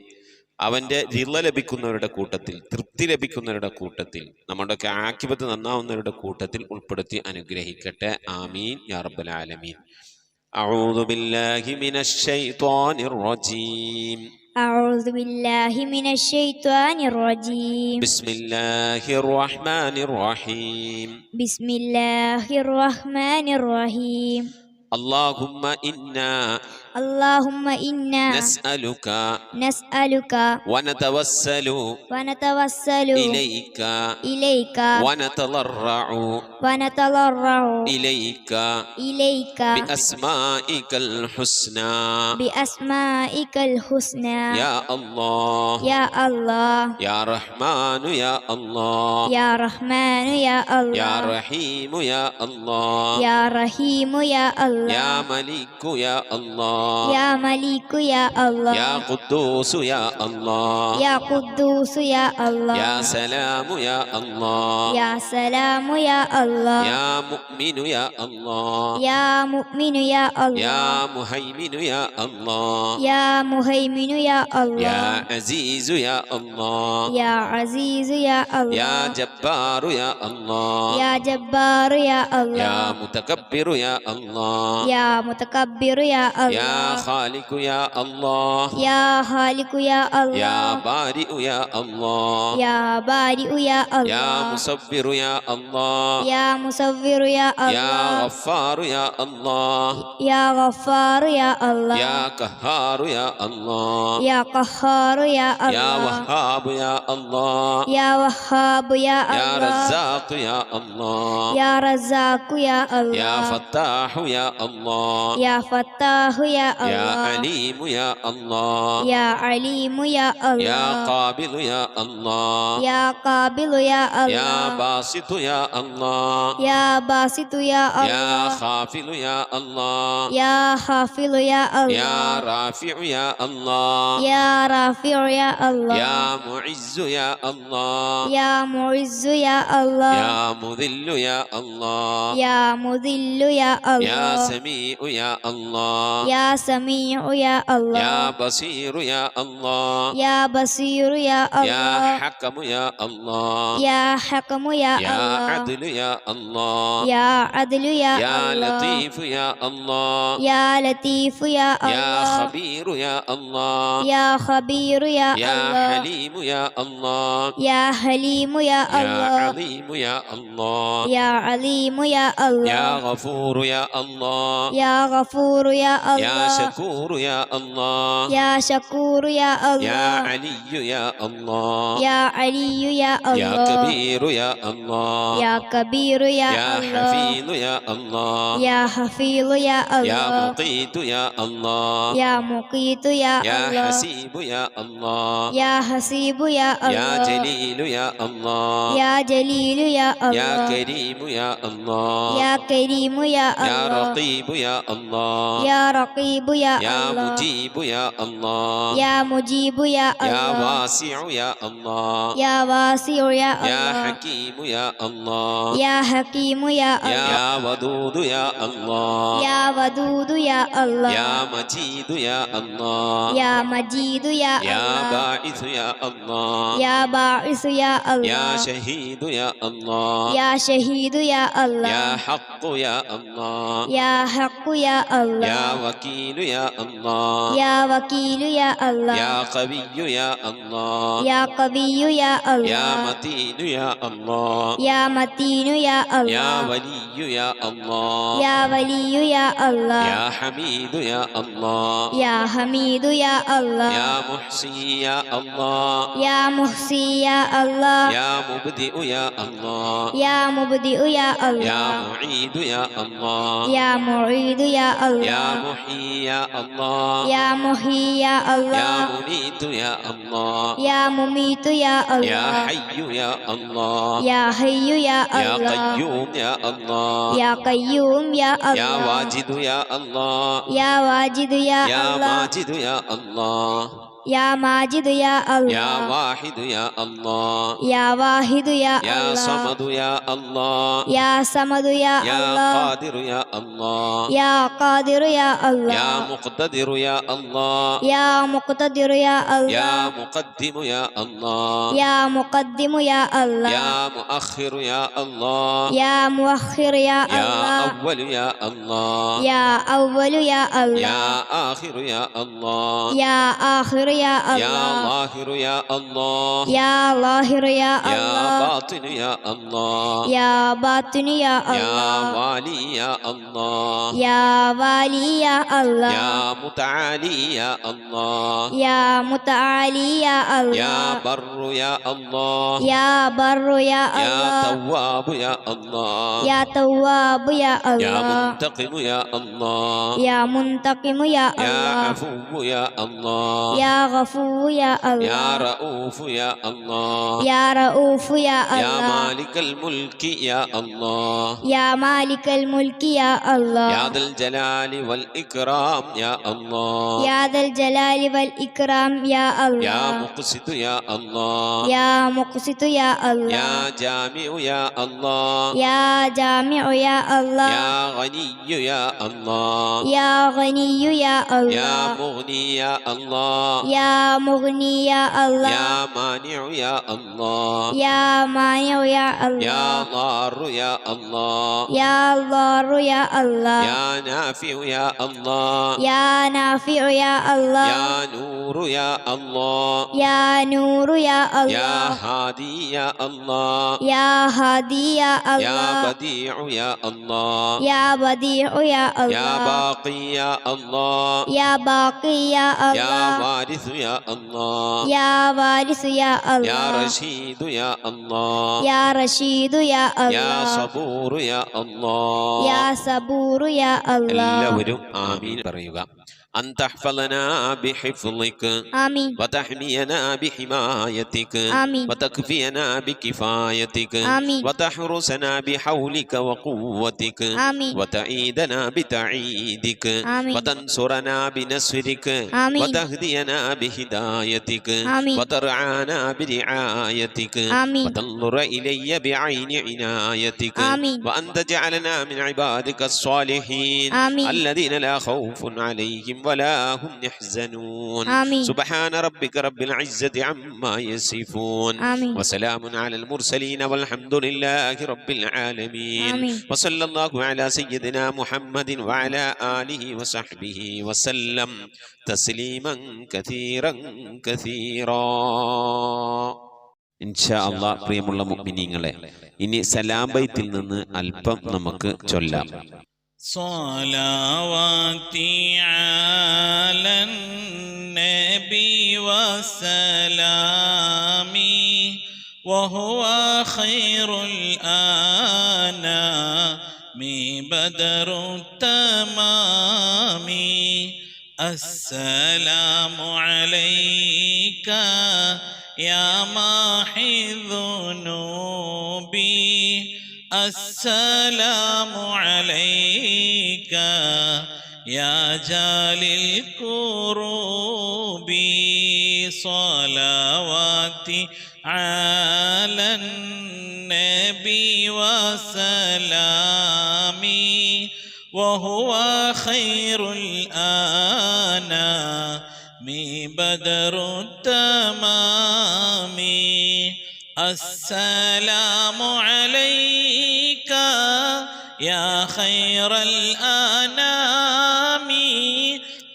അവൻ്റെ റിള ലഭിക്കുന്നവരുടെ കൂട്ടത്തിൽ, തൃപ്തി ലഭിക്കുന്നവരുടെ കൂട്ടത്തിൽ, നമ്മുടെയൊക്കെ ആഖിബത്ത് നന്നാവുന്നവരുടെ കൂട്ടത്തിൽ ഉൾപ്പെടുത്തി അനുഗ്രഹിക്കട്ടെ. ആമീൻ യാ റബ്ബൽ ആലമീൻ. أعوذ بالله من الشيطان الرجيم. أعوذ بالله من الشيطان الرجيم. بسم الله الرحمن الرحيم. بسم الله الرحمن الرحيم. اللهم إنا نسألك ونتوسل إليك ونتضرع إليك بأسمائك الحسنى يا الله يا رحمن يا الله يا رحمن يا الله يا رحيم يا الله يا رحيم يا الله يا ملك يا الله يا ملك يا الله يا قدوس يا الله يا قدوس يا الله يا سلام يا الله يا سلام يا الله يا مؤمن يا الله يا مؤمن يا الله يا مهيمن يا الله يا مهيمن يا الله يا عزيز يا الله يا عزيز يا الله يا جبار يا الله يا جبار يا الله يا متكبر يا الله يا متكبر يا الله يا خالق يا الله يا خالق يا الله يا بارئ يا الله يا بارئ يا الله يا مصور يا الله يا مصور يا الله يا غفار يا الله يا غفار يا الله يا قهار يا الله يا قهار يا الله يا وهاب يا الله يا وهاب يا الله يا رزاق يا الله يا رزاق يا الله يا فتاح يا الله يا فتاح يا الله يا عليم يا الله يا عليم يا الله يا قابل يا الله يا قابل يا الله يا باسط يا الله يا باسط يا الله يا خافل يا الله يا خافل يا الله يا رافع يا الله يا رافع يا الله يا معز يا الله يا معز يا الله يا مذل يا الله يا مذل يا الله يا سميع يا الله يا سميع يا الله يا بصير يا الله يا بصير يا الله يا حكم يا الله يا حكم يا يا الله عدل يا الله يا عدل يا يا الله لطيف يا الله يا لطيف يا يا الله خبير يا الله يا خبير يا يا الله حليم يا الله يا حليم يا يا الله عظيم يا الله يا عليم يا الله يا غفور يا الله يا غفور يا الله يا شكور يا الله يا شكور يا الله يا علي يا الله يا علي يا الله يا كبير يا الله يا كبير يا يا الله حفيظ يا الله يا حفيظ يا يا الله مقيت يا الله يا مقيت يا يا الله حسيب يا الله يا حسيب يا الله يا جليل يا الله يا جليل يا الله يا كريم يا الله يا كريم يا يا الله رقيب يا الله يا رقيب يا يا الله مجيب يا الله يا مجيب يا يا الله واسع يا الله يا واسع يا يا الله حكيم يا الله يا حكيم يا الله يا ودود يا الله يا ودود يا الله يا مجيد يا الله يا مجيد يا يا الله باعث يا الله يا باعث يا الله يا شهيد يا الله يا شهيد يا الله يا حق يا الله يا حق يا الله يا وكيل وكيل يا الله يا وكيل يا الله يا قوي يا الله يا قوي يا الله يا متين يا الله يا متين يا الله يا ولي يا الله يا ولي يا الله يا حميد يا الله يا حميد يا الله يا محصي يا الله يا محصي يا الله يا مبدئ يا الله يا مبدئ يا الله يا معيد يا الله يا معيد يا الله يا محيي يا الله يا محيي يا يا الله مميت يا الله يا مميت يا الله يا حي يا الله يا حي يا يا الله قيوم يا الله يا قيوم يا يا الله واجد يا الله يا واجد يا يا الله ماجد يا الله يا ماجد يا الله يا واحد يا الله يا واحد يا يا الله صمد يا الله يا صمد يا يا الله قادر يا الله يا قادر يا الله يا مقتدر يا الله يا مقتدر يا الله يا مقدم يا الله يا مقدم يا الله يا مؤخر يا الله يا مؤخر يا يا الله أول يا الله يا أول يا الله يا آخر يا الله يا آخر يا يا الله ظاهر يا الله يا ظاهر يا يا الله باطن يا الله يا باطن يا يا الله والي يا الله يا والي يا الله يا متعالي يا الله يا متعالي يا يا الله بر يا الله يا بر يا يا الله تواب يا الله يا تواب يا يا الله منتقم يا الله يا منتقم يا يا الله عفو يا الله يا غفور يا يا الله رؤوف يا الله يا رؤوف يا يا الله مالك الملك يا الله يا مالك الملك يا الله يا ذا الجلال والإكرام يا الله يا ذا الجلال والإكرام يا يا الله مقسط يا الله يا مقسط يا الله يا جامع يا الله يا جامع يا الله يا غني يا الله يا غني يا يا الله مغني يا الله يا مغني يا الله يا مانع يا الله يا مانع يا يا الله ضار يا الله يا ضار يا الله يا نافع يا الله يا نافع يا الله يا نور يا الله يا نور يا يا الله هادي يا الله يا هادي يا يا الله بديع يا الله يا بديع يا يا الله باقي يا الله يا باقي يا يا الله وارث يا الله يا وارث يا يا الله رشيد يا الله يا رشيد يا يا الله صبور يا الله يا صبور يا الله എല്ലാവരും ആമീൻ പറയുക. أن تحفظنا بحفظك آمين وتحمينا بحمايتك آمين وتكفينا بكفايتك آمين وتحرسنا بحولك وقوتك آمين وتعيدنا بتعيدك آمين وتنصرنا بنصرك آمين وتهدينا بهدايتك آمين وترعانا برعايتك آمين وتنظر إلي بعين عنايتك آمين وأن تجعلنا من عبادك الصالحين آمين الذين لا خوف عليهم ولا هم يحزنون آمين سبحان ربك رب العزة عما يصفون آمين وسلام على المرسلين والحمد لله رب العالمين آمين وصلى الله على سيدنا محمد وعلى آله وصحبه وسلم تسليما كثيرا كثيرا ഇൻഷാ അല്ലാഹ്. പ്രിയമുള്ള മുഅ്മിനീങ്ങളെ, ഇനി സലാം ബൈത്തിൽ നിന്ന് അല്പം നമുക്ക് ചൊല്ലാം. صلواتي على النبي وسلامي وهو خير الأنام بدر التمام السلام عليك يا ماحي ذنوبي السلام عليك يا جالي الكروب صلواتي على النبي وسلامي وهو خير الأنام بدر التمام السلام عليك يا خير الأنام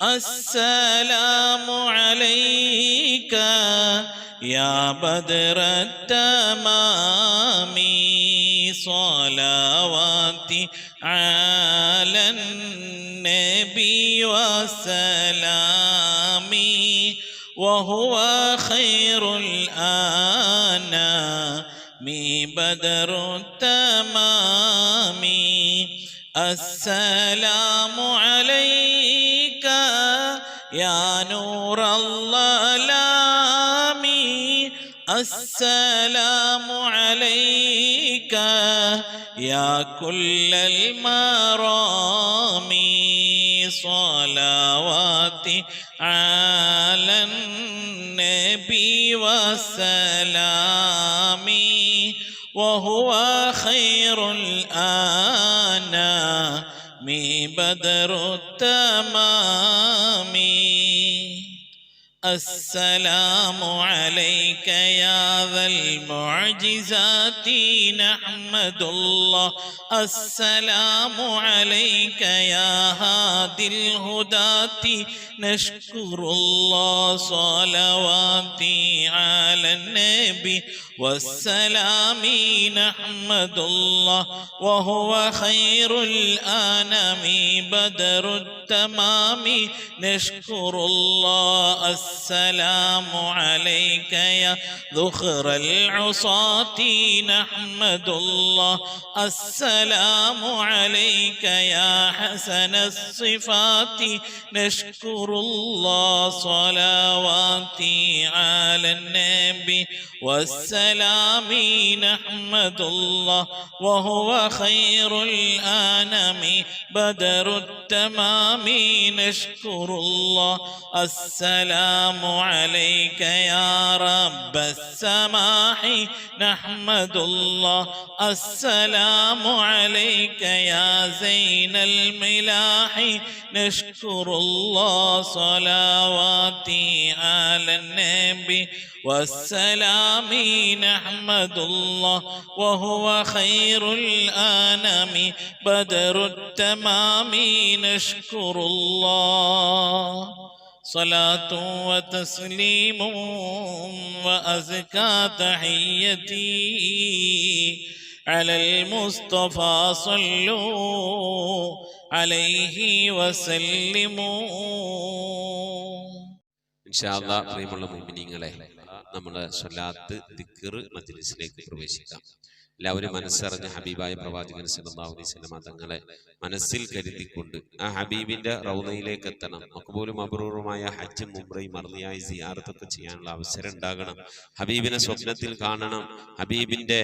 السلام عليك يا بدر التمام صلواتي على النبي وسلامي وهو خير الأنام بدر التمام السلام عليك يا نور الظلام السلام عليك يا كل المرام صلواتي على النبي وسلامي وهو خير الأنام بدر التمام السلام عليك يا ذا المعجزات نحمد الله السلام عليك يا هادي الهداة نشكر الله صلواتي على النبي والسلام نحمد الله وهو خير الأنام بدر التمام نشكر الله السلام عليك يا ذخر العصاة نحمد الله السلام عليك يا حسن الصفات نشكر الله صلواتي على النبي والسلام نحمد الله وهو خير الأنام بدر التمام نشكر الله السلام عليك يا رب السماح نحمد الله السلام عليك يا زين الملاح نشكر الله صلواتي على النبي والسلام نحمد الله وهو خير الأنام بدر التمام نشكر الله صلاة وتسليم وأزكى تحيتي على المصطفى صلوا عليه وسلموا ഇൻഷാ അല്ലാഹ് പ്രിയമുള്ള മുഅ്മിനീങ്ങളെ നമ്മുടെ സ്വലാത്ത് ദിക്ർ മജ്ലിസിലേക്ക് പ്രവേശിക്കാം. എല്ലാവരും മനസ്സറിഞ്ഞ ഹബീബായ പ്രവാചകൻ സല്ലല്ലാഹു അലൈഹി വസല്ലം തങ്ങളെ മനസ്സിൽ കരുതിക്കൊണ്ട് ആ ഹബീബിന്റെ റൗളയിലേക്ക് എത്തണം. മഖ്ബൂലും മബ്റൂറുമായ ഹജ്ജും ഉംറയും മർദിയായി സിയാറത്തൊക്കെ ചെയ്യാനുള്ള അവസരം ഉണ്ടാകണം. ഹബീബിനെ സ്വപ്നത്തിൽ കാണണം, ഹബീബിന്റെ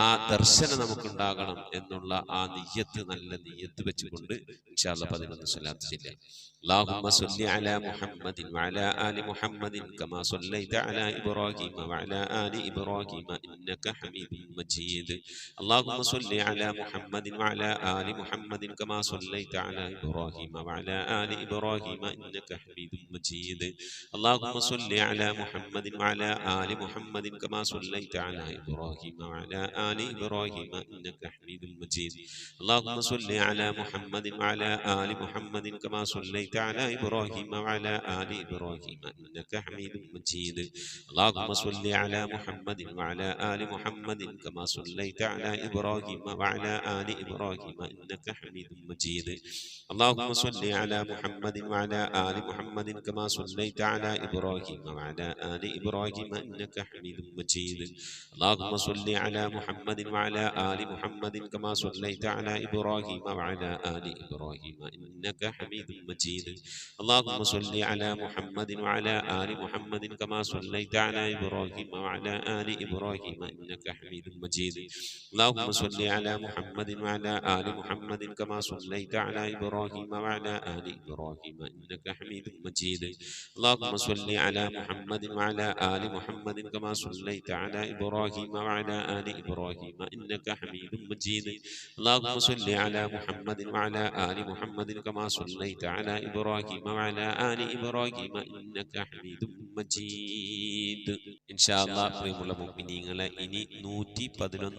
ആ ദർശനം നമുക്കുണ്ടാകണം എന്നുള്ള ആ നിയ്യത്ത്, നല്ല നിയ്യത്ത് വെച്ചുകൊണ്ട് ഇൻഷാ അല്ലാഹ് 11 സ്വലാത്ത് ചൊല്ലാം. اللهم صل على محمد وعلى آل محمد كما صليت على إبراهيم وعلى آل إبراهيم إنك حميد مجيد. اللهم صل على محمد وعلى آل محمد كما صليت على إبراهيم وعلى آل إبراهيم إنك حميد مجيد. اللهم صل على محمد وعلى آل محمد كما صليت على إبراهيم وعلى آل إبراهيم إنك حميد مجيد. اللهم صل على محمد وعلى آل محمد كما صليت على إبراهيم وعلى آل إبراهيم إنك حميد مجيد. اللهم صل على محمد وعلى آل محمد كما صليت على إبراهيم وعلى آل إبراهيم إنك حميد مجيد. اللهم صل على محمد وعلى آل محمد كما صليت على إبراهيم وعلى آل إبراهيم إنك حميد مجيد. اللهم صل على محمد وعلى آل محمد كما صليت على إبراهيم وعلى آل إبراهيم إنك حميد مجيد. اللهم صل على محمد وعلى آل محمد كما صليت على إبراهيم وعلى آل إبراهيم إنك حميد مجيد. اللهم صل على محمد وعلى آل محمد كما صليت على إبراهيم وعلى آل إبراهيم إنك حميد مجيد. اللهم صل على محمد وعلى آل محمد كما صليت على إبراهيم وعلى آل إبراهيم إنك حميد مجيد. اللهم صل على محمد وعلى آل محمد كما صليت على إبراهيم وعلى آل إبراهيم إنك حميد مجيد. إن شاء الله പ്രിയമുള്ള മുഅ്മിനീങ്ങളെ, ഇനി 111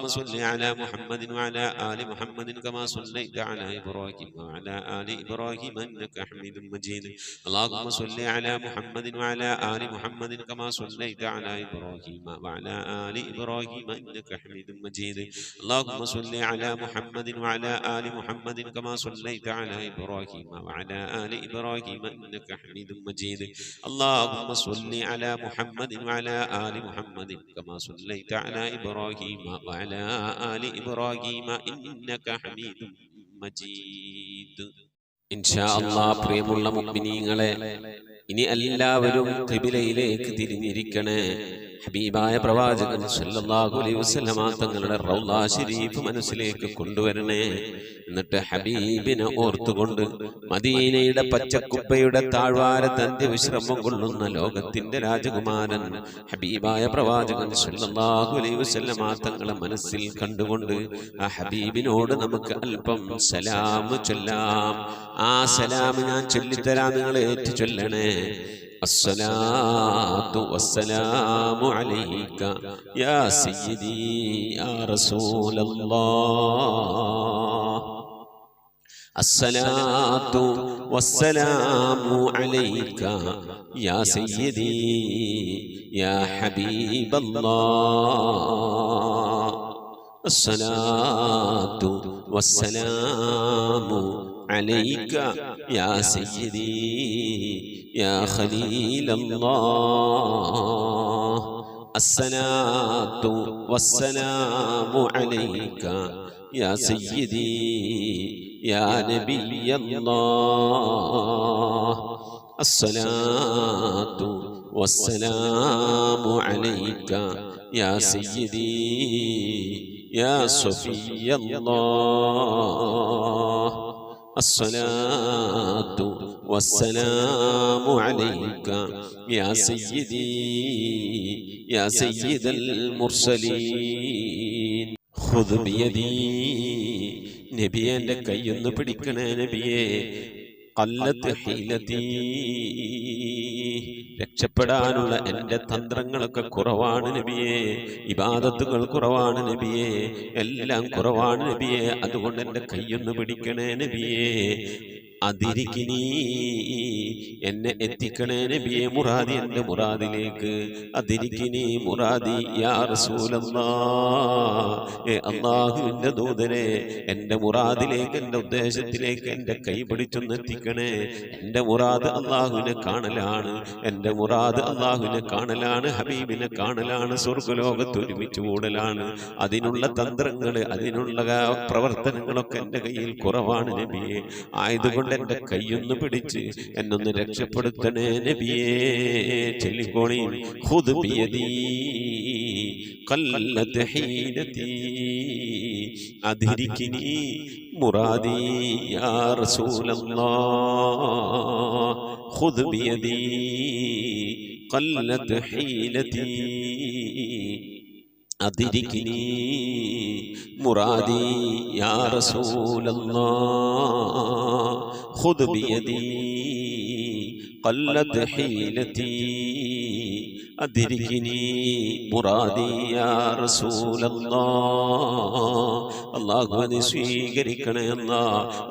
اللهم صل على محمد وعلى آل محمد كما صليت على إبراهيم وعلى آل إبراهيم إنك حميد مجيد اللهم صل على محمد وعلى آل محمد كما صليت على إبراهيم وعلى آل إبراهيم إنك حميد مجيد اللهم صل على محمد وعلى آل محمد كما صليت على إبراهيم وعلى آل إبراهيم إنك حميد مجيد اللهم صل على محمد وعلى آل محمد كما صليت على إبراهيم وعلى آل إبراهيم إنك حميد مجيد إن شاء الله പ്രിയമുള്ള മുഅ്മിനീങ്ങളെ ഇനി എല്ലാവരും ഖിബിലയിലേക്ക് തിരിഞ്ഞിരിക്കണേ ഹബീബായ പ്രവാചകൻ സല്ലല്ലാഹു അലൈഹി വസല്ലമ തങ്ങളുടെ റൗള ശരീഫ് മനസ്സിലേക്ക് കൊണ്ടുവരണേ എന്നിട്ട് ഹബീബിനെ ഓർത്തുകൊണ്ട് മദീനയുടെ പച്ചക്കുപ്പയുടെ താഴ്വാരത്ത് അന്ത്യവിശ്രമം കൊള്ളുന്ന ലോകത്തിന്റെ രാജകുമാരൻ ഹബീബായ പ്രവാചകൻ സല്ലല്ലാഹു അലൈഹി വസല്ലമ തങ്ങളെ മനസ്സിൽ കണ്ടുകൊണ്ട് ആ ഹബീബിനോട് നമുക്ക് അല്പം സലാം ചൊല്ലാം ആ സലാം ഞാൻ ചൊല്ലിത്തരാം നിങ്ങൾ ഏറ്റു ചൊല്ലണേ الصلاة والسلام عليك يا سيدي يا رسول الله الصلاة والسلام عليك يا سيدي يا حبيب الله الصلاة والسلام عليك يا سيدي يا خليل الله الصلاة والسلام عليك يا سيدي يا نبي الله الصلاة والسلام عليك يا سيدي يا صفي الله الصلاة والسلام عليك يا سيدي يا سيد المرسلين خذ بيدي നബിയെ എൻ്റെ കൈയൊന്ന് പിടിക്കണേ നബിയെ ഖല്ലത്ത് ഹീലതീ രക്ഷപ്പെടാനുള്ള എൻ്റെ തന്ത്രങ്ങളൊക്കെ കുറവാണ് നബിയെ ഇബാദത്തുകൾ കുറവാണ് നബിയെ എല്ലാം കുറവാണ് നബിയെ അതുകൊണ്ട് എൻ്റെ കൈയൊന്ന് പിടിക്കണേ നബിയെ അതിരിക്കിനി എന്നെ എത്തിക്കണേ നബിയെ മുറാദി എൻ്റെ മുറാദിലേക്ക് അതിരിക്കിനി മുറാദി യാ റസൂലല്ലാഹ് അല്ലാഹുവിൻ്റെ ദൂതനെ എൻ്റെ മുറാദിലേക്ക് എൻ്റെ ഉദ്ദേശത്തിലേക്ക് എൻ്റെ കൈ പിടിച്ചൊന്ന് എത്തിക്കണേ എൻ്റെ മുറാദ് അല്ലാഹുവിനെ കാണലാണ് എൻ്റെ മുറാദ് അല്ലാഹുവിനെ കാണലാണ് ഹബീബിനെ കാണലാണ് സ്വർഗ്ഗലോകത്ത് ഒരുമിച്ച് കൂടലാണ് അതിനുള്ള തന്ത്രങ്ങൾ അതിനുള്ള പ്രവർത്തനങ്ങളൊക്കെ എൻ്റെ കയ്യിൽ കുറവാണ് നബിയെ ആയതുകൊണ്ട് എൻ്റെ കൈയൊന്ന് പിടിച്ച് എന്നൊന്ന് രക്ഷപ്പെടുത്തണേ നബിയേ ചൊല്ലിക്കോണി ഖുദ് ബിയദീ ഖല്ലത്ത് ഹീലതീ അദ്രികിനി മുറാദി യാ റസൂലല്ലാഹ് ഖുദ് ബിയദീ ഖല്ലത്ത് ഹീലതീ أدركني مرادي يا رسول الله خذ بيدي قلت حيلتي أدركني مرادي يا رسول الله അള്ളാഹുവിനെ സ്വീകരിക്കണേ എന്നാ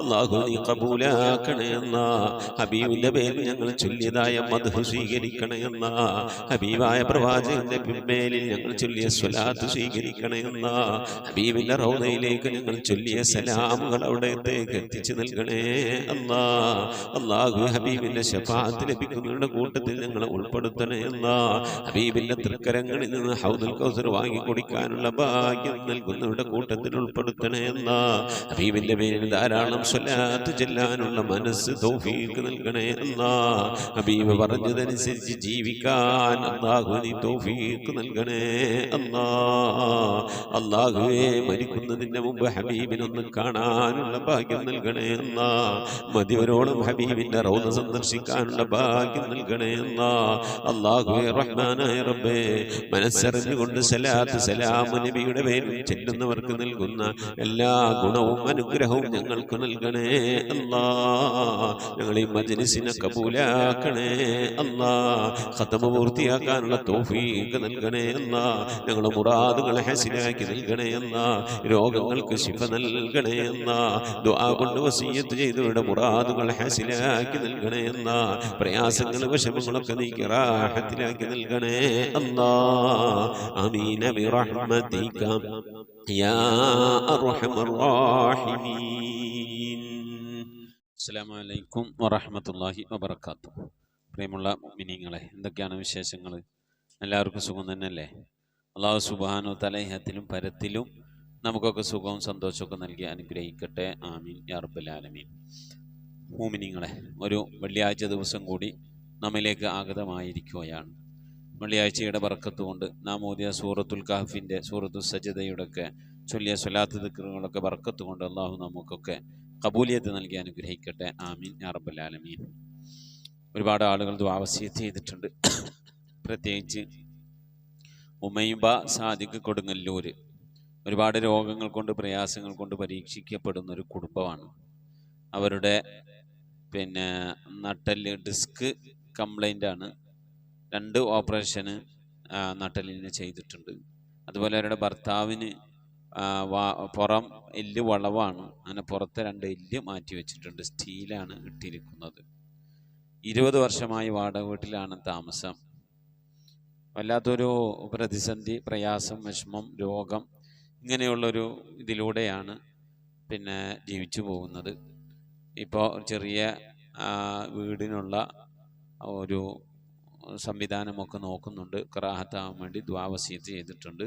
അള്ളാഹുവിനെ കബൂലാക്കണേ എന്നാ ഹബീബിന്റെ പേരിൽ ഞങ്ങൾ ചൊല്ലിയതായ മദ്ഹ് സ്വീകരിക്കണേ എന്നാ ഹബീബായ പ്രവാചകന്റെ മേലിൽ ഞങ്ങൾ ചൊല്ലിയ സ്വലാത്ത് സ്വീകരിക്കണേ എന്നാ ഹബീബിന്റെ റൗദയിലേക്ക് ഞങ്ങൾ ചൊല്ലിയ സലാമുകൾ അവിടത്തേക്ക് എത്തിച്ചു നൽകണേ അല്ലാ അള്ളാഹു ഹബീബിന്റെ ശഫാഅത്ത് ലഭിക്കുന്നവരുടെ കൂട്ടത്തിൽ ഞങ്ങളെ ഉൾപ്പെടുത്തണേ എന്നാ ഹബീബിന്റെ തൃക്കരങ്ങളിൽ നിന്ന് ഹൗദുൽ കൗസർ വാങ്ങി കുടിക്കാനുള്ള ഭാഗ്യം നൽകുന്നവരുടെ കൂട്ടത്തിൽ ഉൾപ്പെടുത്തണേ എന്നാ ഹബീബിന്റെ പേരിൽ ധാരാളം സ്വലാത്ത് ചെല്ലാനുള്ള മനസ്സ് തൗഫീഖ് നൽകണേ എന്നാ ഹബീബ് പറഞ്ഞതനുസരിച്ച് ജീവിക്കാൻ അല്ലാഹുവിന് തൗഫീഖ് നൽകണേ അല്ലാ അല്ലാഹുവേ മരിക്കുന്നതിന് മുമ്പ് ഹബീബിനൊന്ന് കാണാനുള്ള ഭാഗ്യം നൽകണേ എന്നാ മതിവരോളം ഹബീബിന്റെ റൗദ സന്ദർശിക്കാനുള്ള ഭാഗ്യം നൽകണേ എന്നാ അല്ലാഹുവേ റഹ്മാനായ റബ്ബേ, മനസ്സറിഞ്ഞുകൊണ്ട് സലാത്ത് സലാം നബിയുടെ പേരിൽ ചെല്ലുന്നവർക്ക് നൽകുന്ന എല്ലാ ഗുണവും അനുഗ്രഹവും ഞങ്ങൾക്ക് നൽകണേ അല്ലാ. ഞങ്ങൾ ഈ മജ്ലിസിനെ കബൂലാക്കണേ അല്ലാ. ഖതമ പൂർത്തിയാക്കാനുള്ള തൗഫീഖ് നൽകണേ അല്ലാ. ഞങ്ങളുടെ മുറാദുകളെ ഹസിലാക്കി നൽകണേ അല്ലാ. രോഗങ്ങൾക്ക് ശിഫ നൽകണേ അല്ലാ. ദുആ കൊണ്ട് വസിയ്യത്ത് ചെയ്തവരുടെ മുറാദുകൾ ഹസിലാക്കി നൽകണേ അല്ലാ. പ്രയാസങ്ങൾ വിഷമങ്ങളൊക്കെ നീക്കി റാഹത്തിലാക്കി നൽകണേ അല്ലാ. ആമീൻ ബിറഹ്മതിക യാ അർഹമർ റഹീമീൻ. അസ്സലാമു അലൈക്കും വറഹ്മത്തുള്ളാഹി വബറകാതുഹു. പ്രിയമുള്ള മുഅ്മിനീങ്ങളെ, എന്തൊക്കെയാണ് വിശേഷങ്ങൾ? എല്ലാവർക്കും സുഖം തന്നെയല്ലേ? അല്ലാഹു സുബ്ഹാനഹു വ തആല ഇഹത്തിലും പരത്തിലും നമുക്കൊക്കെ സുഖവും സന്തോഷമൊക്കെ നൽകി അനുഗ്രഹിക്കട്ടെ. ആമീൻ യാ റബ്ബൽ ആലമീൻ. മുഅ്മിനീങ്ങളെ, ഒരു വെള്ളിയാഴ്ച ദിവസം കൂടി നമ്മിലേക്ക് ആഗതമായിരിക്കുകയാണ്. വെള്ളിയാഴ്ചയുടെ ബർക്കത്ത് കൊണ്ട് നാം ഓതിയ സൂറത്തുൽ കഹ്ഫിൻ്റെ, സൂറത്തുൽ സജദയുടെയൊക്കെ ചൊല്ലിയ സ്വലാത്ത് ദിക്റുകളൊക്കെ ബർക്കത്ത് കൊണ്ട് അല്ലാഹു നമുക്കൊക്കെ ഖബൂലിയത്ത് നൽകി അനുഗ്രഹിക്കട്ടെ. ആമീൻ യാ റബ്ബൽ ആലമീൻ. ഒരുപാട് ആളുകൾ ദുആ വസിയത്ത് ചെയ്തിട്ടുണ്ട്. പ്രത്യേകിച്ച് ഉമൈബ സാദിഖ് കൊടുങ്ങല്ലൂര് ഒരുപാട് രോഗങ്ങൾ കൊണ്ട് പ്രയാസങ്ങൾ കൊണ്ട് പരീക്ഷിക്കപ്പെടുന്ന ഒരു കുടുംബമാണ്. അവരുടെ നട്ടെല്ല് ഡിസ്ക് കംപ്ലൈൻ്റ് ആണ്. 2 ഓപ്പറേഷന് നട്ടെല്ലിന് ചെയ്തിട്ടുണ്ട്. അതുപോലെ അവരുടെ ഭർത്താവിന് പുറം എല്ല് വളവാണ്. അങ്ങനെ പുറത്തെ 2 എല്ല് മാറ്റി വെച്ചിട്ടുണ്ട്. സ്റ്റീലാണ് ഇട്ടിരിക്കുന്നത്. 20 വർഷമായി വാടക വീട്ടിലാണ് താമസം. വല്ലാത്തൊരു പ്രതിസന്ധി, പ്രയാസം, വിഷമം, രോഗം, ഇങ്ങനെയുള്ളൊരു ഇതിലൂടെയാണ് ജീവിച്ചു പോകുന്നത്. ഇപ്പോൾ ചെറിയ വീടിനുള്ള ഒരു സംവിധാനമൊക്കെ നോക്കുന്നുണ്ട്. ഖറാഹത്താവാൻ വേണ്ടി ദുആ വസിയത്ത് ചെയ്തിട്ടുണ്ട്.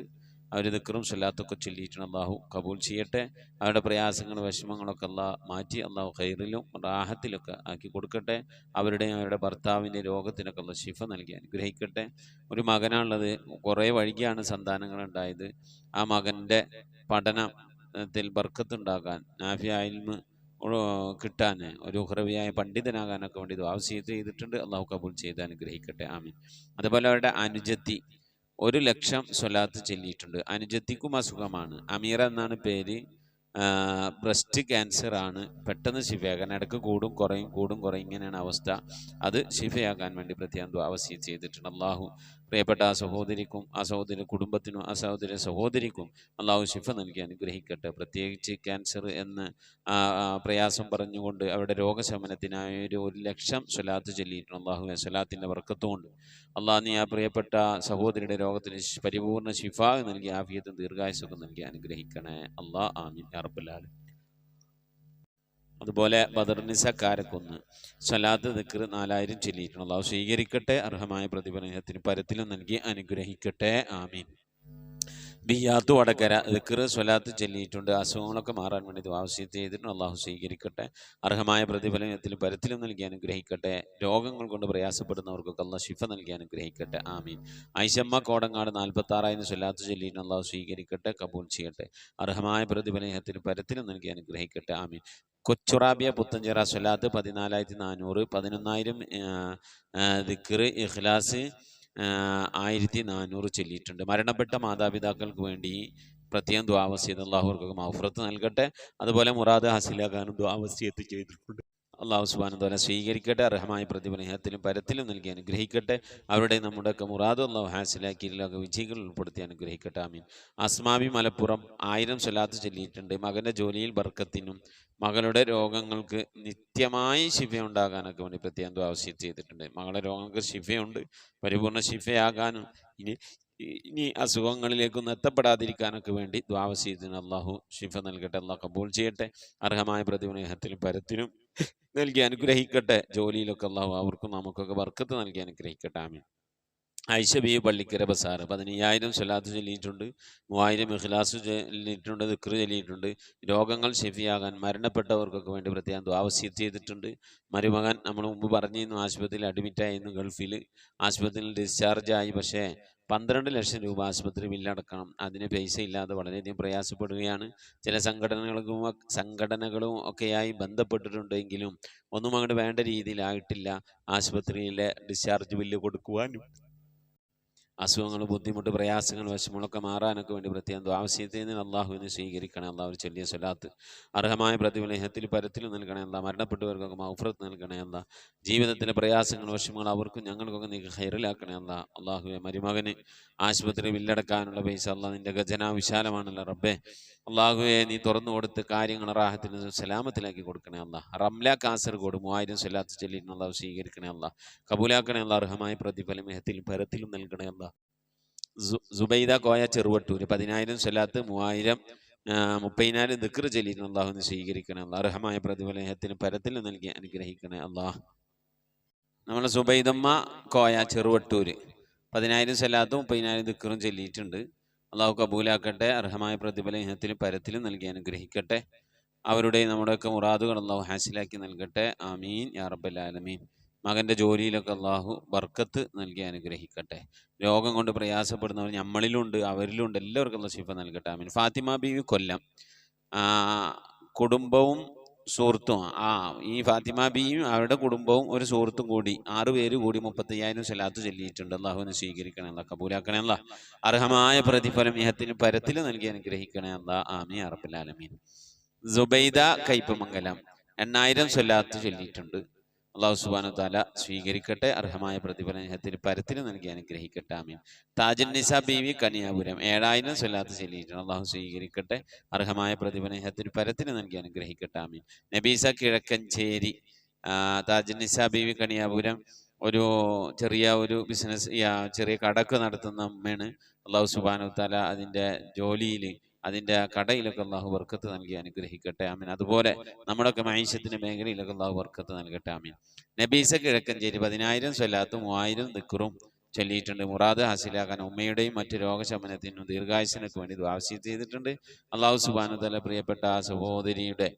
അവർ ദിക്റും സ്വലാത്തൊക്കെ ചൊല്ലിയിട്ടുണ്ട്. അല്ലാഹു കബൂൽ ചെയ്യട്ടെ. അവരുടെ പ്രയാസങ്ങൾ, വിഷമങ്ങളൊക്കെ അല്ലാഹ് മാറ്റി അല്ലാഹു ഖൈറിലും റാഹത്തിലൊക്കെ ആക്കി കൊടുക്കട്ടെ. അവരുടെയും അവരുടെ ഭർത്താവിൻ്റെ രോഗത്തിനൊക്കെ അല്ലാഹു ശിഫ നൽകി അനുഗ്രഹിക്കട്ടെ. ഒരു മകനാണുള്ളത്. കുറേ വൈകിയാണ് സന്താനങ്ങൾ ഉണ്ടായത്. ആ മകൻ്റെ പഠനത്തിൽ ബർക്കത്തുണ്ടാകാൻ, നാഫിയ ഇൽമ് കിട്ടാൻ, ഒരു ഉഖ്റവിയായ പണ്ഡിതനാകാനൊക്കെ വേണ്ടി ദുആ വസിയത്ത് ചെയ്തിട്ടുണ്ട്. അല്ലാഹു കബൂൽ ചെയ്ത് അനുഗ്രഹിക്കട്ടെ. ആമീൻ. അതുപോലെ അവരുടെ അനുജത്തി 1,00,000 സ്വലാത്ത് ചൊല്ലിയിട്ടുണ്ട്. അനുജത്തിക്കും അസുഖമാണ്. അമീറ എന്നാണ് പേര്. ബ്രസ്റ്റ് ക്യാൻസർ ആണ്. പെട്ടെന്ന് ശിഫയാകാൻ, ഇടയ്ക്ക് കൂടും കുറയും ഇങ്ങനെയാണ് അവസ്ഥ. അത് ശിഫയാകാൻ വേണ്ടി പ്രത്യേകം ദുആ വസിയത്ത് ചെയ്തിട്ടുണ്ട്. അല്ലാഹു പ്രിയപ്പെട്ട ആ സഹോദരിക്കും, ആ സഹോദരി കുടുംബത്തിനും, ആ സഹോദരിക്കും അല്ലാഹു ശിഫ നൽകി അനുഗ്രഹിക്കട്ടെ. പ്രത്യേകിച്ച് ക്യാൻസർ എന്ന് പ്രയാസം പറഞ്ഞുകൊണ്ട് അവരുടെ രോഗശമനത്തിനായി 1,00,000 സ്വലാത്ത് ചൊല്ലിയിട്ടുണ്ട്. അല്ലാഹു സ്വലാത്തിൻ്റെ ബർക്കത്തുകൊണ്ട് അല്ലാഹ് നീ ആ പ്രിയപ്പെട്ട സഹോദരിയുടെ രോഗത്തിന് പരിപൂർണ്ണ ശിഫ നൽകി ആഫിയത്തും ദീർഘായുസ്സൊക്കെ നൽകി അനുഗ്രഹിക്കണേ അല്ലാഹ്. ആമീൻ യാ റബ്ബൽ ആലമീൻ. അതുപോലെ ബദർനിസക്കാരക്കൊന്ന് സ്വലാത്ത് ദിക്ർ 4000 ചൊല്ലിയിട്ടുണ്ട്. അല്ലാഹു സ്വീകരിക്കട്ടെ. അർഹമായ പ്രതിഫലത്തിന് പരത്തിലും നൽകി അനുഗ്രഹിക്കട്ടെ. ആമീൻ. ബിയാത്തു വടകര ദിക്ർ സ്വലാത്ത് ചൊല്ലിയിട്ടുണ്ട്. അസുഖങ്ങളൊക്കെ മാറാൻ വേണ്ടി ദുആ വസിയത്ത് ചെയ്തിട്ടുണ്ട്. അല്ലാഹു സ്വീകരിക്കട്ടെ. അർഹമായ പ്രതിഫലത്തിലും പരത്തിലും നൽകി അനുഗ്രഹിക്കട്ടെ. രോഗങ്ങൾ കൊണ്ട് പ്രയാസപ്പെടുന്നവർക്കൊക്കെ അല്ലാഹു ശിഫ നൽകി അനുഗ്രഹിക്കട്ടെ. ആമീൻ. ഐഷമ്മ കോടങ്ങാട് 46,000 സ്വലാത്ത് ചൊല്ലിയിട്ടുണ്ട്. അല്ലാഹു സ്വീകരിക്കട്ടെ, കബൂൽ ചെയ്യട്ടെ. അർഹമായ പ്രതിഫലത്തിലും പരത്തിലും നൽകി അനുഗ്രഹിക്കട്ടെ. ആമീൻ. കൊച്ചുറാബിയ പുത്തഞ്ചിറ സ്വലാത്ത് 14,400, 11,000 ദിക്ർ ഇഖ്ലാസ് 1,400 ചൊല്ലിയിട്ടുണ്ട്. മരണപ്പെട്ട മാതാപിതാക്കൾക്ക് വേണ്ടി പ്രത്യേകം ദുആ വസിയത്ത് അല്ലാഹു അവർക്ക് മഗ്ഫിറത്ത് നൽകട്ടെ. അതുപോലെ മുറാദ് ഹാസിലാക്കാനും ദുആ വസിയത്ത് ചെയ്തിട്ടുണ്ട്. അല്ലാഹു സുബ്ഹാനഹു വ തആല സ്വീകരിക്കട്ടെ. അർഹമായ പ്രതിഫലത്തിലും പരത്തിലും നൽകി അനുഗ്രഹിക്കട്ടെ. അവരുടെ നമ്മുടെയൊക്കെ മുറാദ് അല്ലാഹു ഹാസിലാക്കി വിജയികൾ ഉൾപ്പെടുത്തി അനുഗ്രഹിക്കട്ടെ. ആമീൻ. അസ്മാബി മലപ്പുറം 1000 സ്വലാത്ത് ചൊല്ലിയിട്ടുണ്ട്. മകൻ്റെ ജോലിയിൽ ബർക്കത്തിനും മകളുടെ രോഗങ്ങൾക്ക് നിത്യമായി ശിഫയുണ്ടാകാനൊക്കെ വേണ്ടി പ്രത്യേകം ദുആ വസിയത്ത് ചെയ്തിട്ടുണ്ട്. മകളുടെ രോഗങ്ങൾക്ക് ശിഫയുണ്ട്. പരിപൂർണ്ണ ശിഫയാകാനും ഇനി അസുഖങ്ങളിലേക്കൊന്നും എത്തപ്പെടാതിരിക്കാനൊക്കെ വേണ്ടി ദുആ വസിയത്തിന് അല്ലാഹു ശിഫ നൽകട്ടെ. അല്ലാഹു കബൂൽ ചെയ്യട്ടെ. അർഹമായ പ്രതിഫലത്തിലും പരത്തിലും നൽകി അനുഗ്രഹിക്കട്ടെ. ജോലിയിലൊക്കെ അല്ലാഹു അവർക്കും നമുക്കൊക്കെ ബർക്കത്ത് നൽകി അനുഗ്രഹിക്കട്ടെ. ആമീൻ. ഐഷ ബി പള്ളിക്കര ബസാർ 15,000 സ്വലാത്ത് ചൊല്ലിയിട്ടുണ്ട്. 3,000 ഇഖ്ലാസ് ചൊല്ലിയിട്ടുണ്ട്. ദിക്ർ ചൊല്ലിയിട്ടുണ്ട്. രോഗങ്ങൾ ശിഫിയാകാൻ മരണപ്പെട്ടവർക്കൊക്കെ വേണ്ടി പ്രത്യേകം ദുആ വസിയത്ത് ചെയ്തിട്ടുണ്ട്. മരുമകൻ നമ്മൾ മുമ്പ് പറഞ്ഞിരുന്നു ആശുപത്രിയിൽ അഡ്മിറ്റായിരുന്നു. ഗൾഫിൽ ആശുപത്രിയിൽ ഡിസ്ചാർജായി. പക്ഷേ 12 ലക്ഷം രൂപ ആശുപത്രി ബില്ലടക്കണം. അതിന് പൈസ ഇല്ലാതെ വളരെയധികം പ്രയാസപ്പെടുകയാണ്. ചില സംഘടനകളും ഒക്കെയായി ബന്ധപ്പെട്ടിട്ടുണ്ടെങ്കിലും ഒന്നും അങ്ങോട്ട് വേണ്ട രീതിയിലായിട്ടില്ല. ആശുപത്രിയിലെ ഡിസ്ചാർജ് ബില്ല് കൊടുക്കുവാനും അസുഖങ്ങൾ, ബുദ്ധിമുട്ട്, പ്രയാസങ്ങൾ, വിഷമങ്ങളൊക്കെ മാറാനൊക്കെ വേണ്ടി പ്രത്യേകം ആവശ്യത്തിന് അള്ളാഹുവിനെ സ്വീകരിക്കണേ. അള്ളാഹു ചൊല്ലിയ സ്വലാത്ത് അർഹമായ പ്രതിഫലത്തിൽ പരത്തിലും നൽകണേ. അല്ല മരണപ്പെട്ടവർക്കൊക്കെ മൗഫറത്ത് നൽകണേ. അല്ല ജീവിതത്തിലെ പ്രയാസങ്ങൾ, വിഷമങ്ങൾ അവർക്കും ഞങ്ങൾക്കൊക്കെ നീ ഹൈറിലാക്കണേ. അല്ല അള്ളാഹുവെ മരുമകന് ആശുപത്രി ബില്ലടക്കാനുള്ള പൈസ അള്ളാഹ് നിന്റെ ഖജന വിശാലമാണല്ലോ റബ്ബേ. അള്ളാഹുവെ നീ തുറന്നു കൊടുത്ത് കാര്യങ്ങൾ റാഹത്തിന് സലാമത്തിലാക്കി കൊടുക്കണേ. അല്ല റംല കാസർഗോഡ് 3000 സ്വലാത്ത് ചൊല്ലിയിട്ട് അള്ളാഹു സ്വീകരിക്കണേ. അല്ല കബൂലാക്കണേ. അല്ല അർഹമായ പ്രതിഫലം ഇഹത്തിലും പരത്തിലും നൽകണേ. അല്ല സുബൈദ കോയ ചെറുവട്ടൂർ 10000 സ്വലാത്ത് 3000 ദിക്ർ ചൊല്ലിയിട്ട് അള്ളാഹുവിനെ സ്വീകരിക്കണേ. അല്ല അർഹമായ പ്രതിഫലം ഇഹത്തിലും പരത്തിലും നൽകി അനുഗ്രഹിക്കണേ. അള്ളാഹ് നമ്മളെ സുബൈദമ്മ കോയ ചെറുവട്ടൂര് 10000 സ്വലാത്തും 30000 ദിക്റും ചൊല്ലിയിട്ടുണ്ട്. അള്ളാഹു കബൂലാക്കട്ടെ. അർഹമായ പ്രതിഫലം ഇഹത്തിലും പരത്തിലും നൽകി അനുഗ്രഹിക്കട്ടെ. അവരുടെ നമ്മുടെയൊക്കെ മുറാദുകൾ അള്ളാഹു ഹാസിലാക്കി നൽകട്ടെ. ആമീൻ യാ റബ്ബൽ ആലമീൻ. മകൻ്റെ ജോലിയിലൊക്കെ അള്ളാഹു ബർക്കത്ത് നൽകി അനുഗ്രഹിക്കട്ടെ. രോഗം കൊണ്ട് പ്രയാസപ്പെടുന്നവർ നമ്മളിലുണ്ട്, അവരിലുണ്ട്, എല്ലാവർക്കും അള്ളാഹു ശിഫ നൽകട്ടെ. ആമീൻ. ഫാത്തിമ ബീവി കൊല്ലം കുടുംബവും സുഹൃത്തും ഈ ഫാത്തിമ ബിയും അവരുടെ കുടുംബവും ഒരു സുഹൃത്തും കൂടി 6 പേര് കൂടി 35000 സ്വലാത്ത് ചൊല്ലിയിട്ടുണ്ട്. അള്ളാഹുവിനെ സ്വീകരിക്കണേ. അല്ല കബൂലാക്കണേ. അല്ല അർഹമായ പ്രതിഫലം ഇഹത്തിന് പരത്തിൽ നൽകി അനുഗ്രഹിക്കണേ. അല്ല ആമീൻ യാ റബ്ബൽ ആലമീൻ. സുബൈദ കയ്പമംഗലം 8000 സ്വലാത്ത് ചൊല്ലിയിട്ടുണ്ട്. അള്ളാഹു സുബ്ഹാനഹു വ തആല സ്വീകരിക്കട്ടെ. അർഹമായ പ്രതിഫലം ഇഹത്തിന് പരത്തിൽ നൽകി അനുഗ്രഹിക്കട്ടെ. ആമീൻ. താജുൻ നിസാ ബീവി കനിയാപുരം 7000 സ്വലാത്ത് ചൊല്ലിയിട്ടുണ്ട്. അള്ളാഹു സ്വീകരിക്കട്ടെ. അർഹമായ പ്രതിഫലം ഇഹത്തിന് പരത്തിൽ നൽകി അനുഗ്രഹിക്കട്ടെ. ആമീൻ. നബീസ കിഴക്കഞ്ചേരി താജുൻ നിസാ ബീവി കനിയാപുരം ചെറിയ ബിസിനസ്, ചെറിയ കടക്ക് നടത്തുന്ന അമ്മയാണ്. അള്ളാഹു സുബ്ഹാനഹു വ തആല അതിൻ്റെ ജോലിയിൽ, അതിൻ്റെ കടയിലൊക്കെ അള്ളാഹു ബർക്കത്ത് നൽകി അനുഗ്രഹിക്കട്ടെ. ആമീൻ. അതുപോലെ നമ്മുടെയൊക്കെ മൈശത്തിൻ്റെ മേഖലയിലൊക്കെ അള്ളാഹു ബർക്കത്ത് നൽകട്ടെ. ആമീൻ. നബീസ കിഴക്കഞ്ചേരി 10000 സ്വലാത്തും 3000 ദിക്റും ചൊല്ലിയിട്ടുണ്ട്. മുറാദ് ഹാസിലാക്കാൻ ഉമ്മയുടെയും മറ്റ് രോഗശമനത്തിനും ദീർഘായുസിനൊക്കെ വേണ്ടി ദുആ ചെയ്തിട്ടുണ്ട്. അള്ളാഹു സുബ്ഹാനഹു വ തആല പ്രിയപ്പെട്ട ആ സഹോദരിയുടെ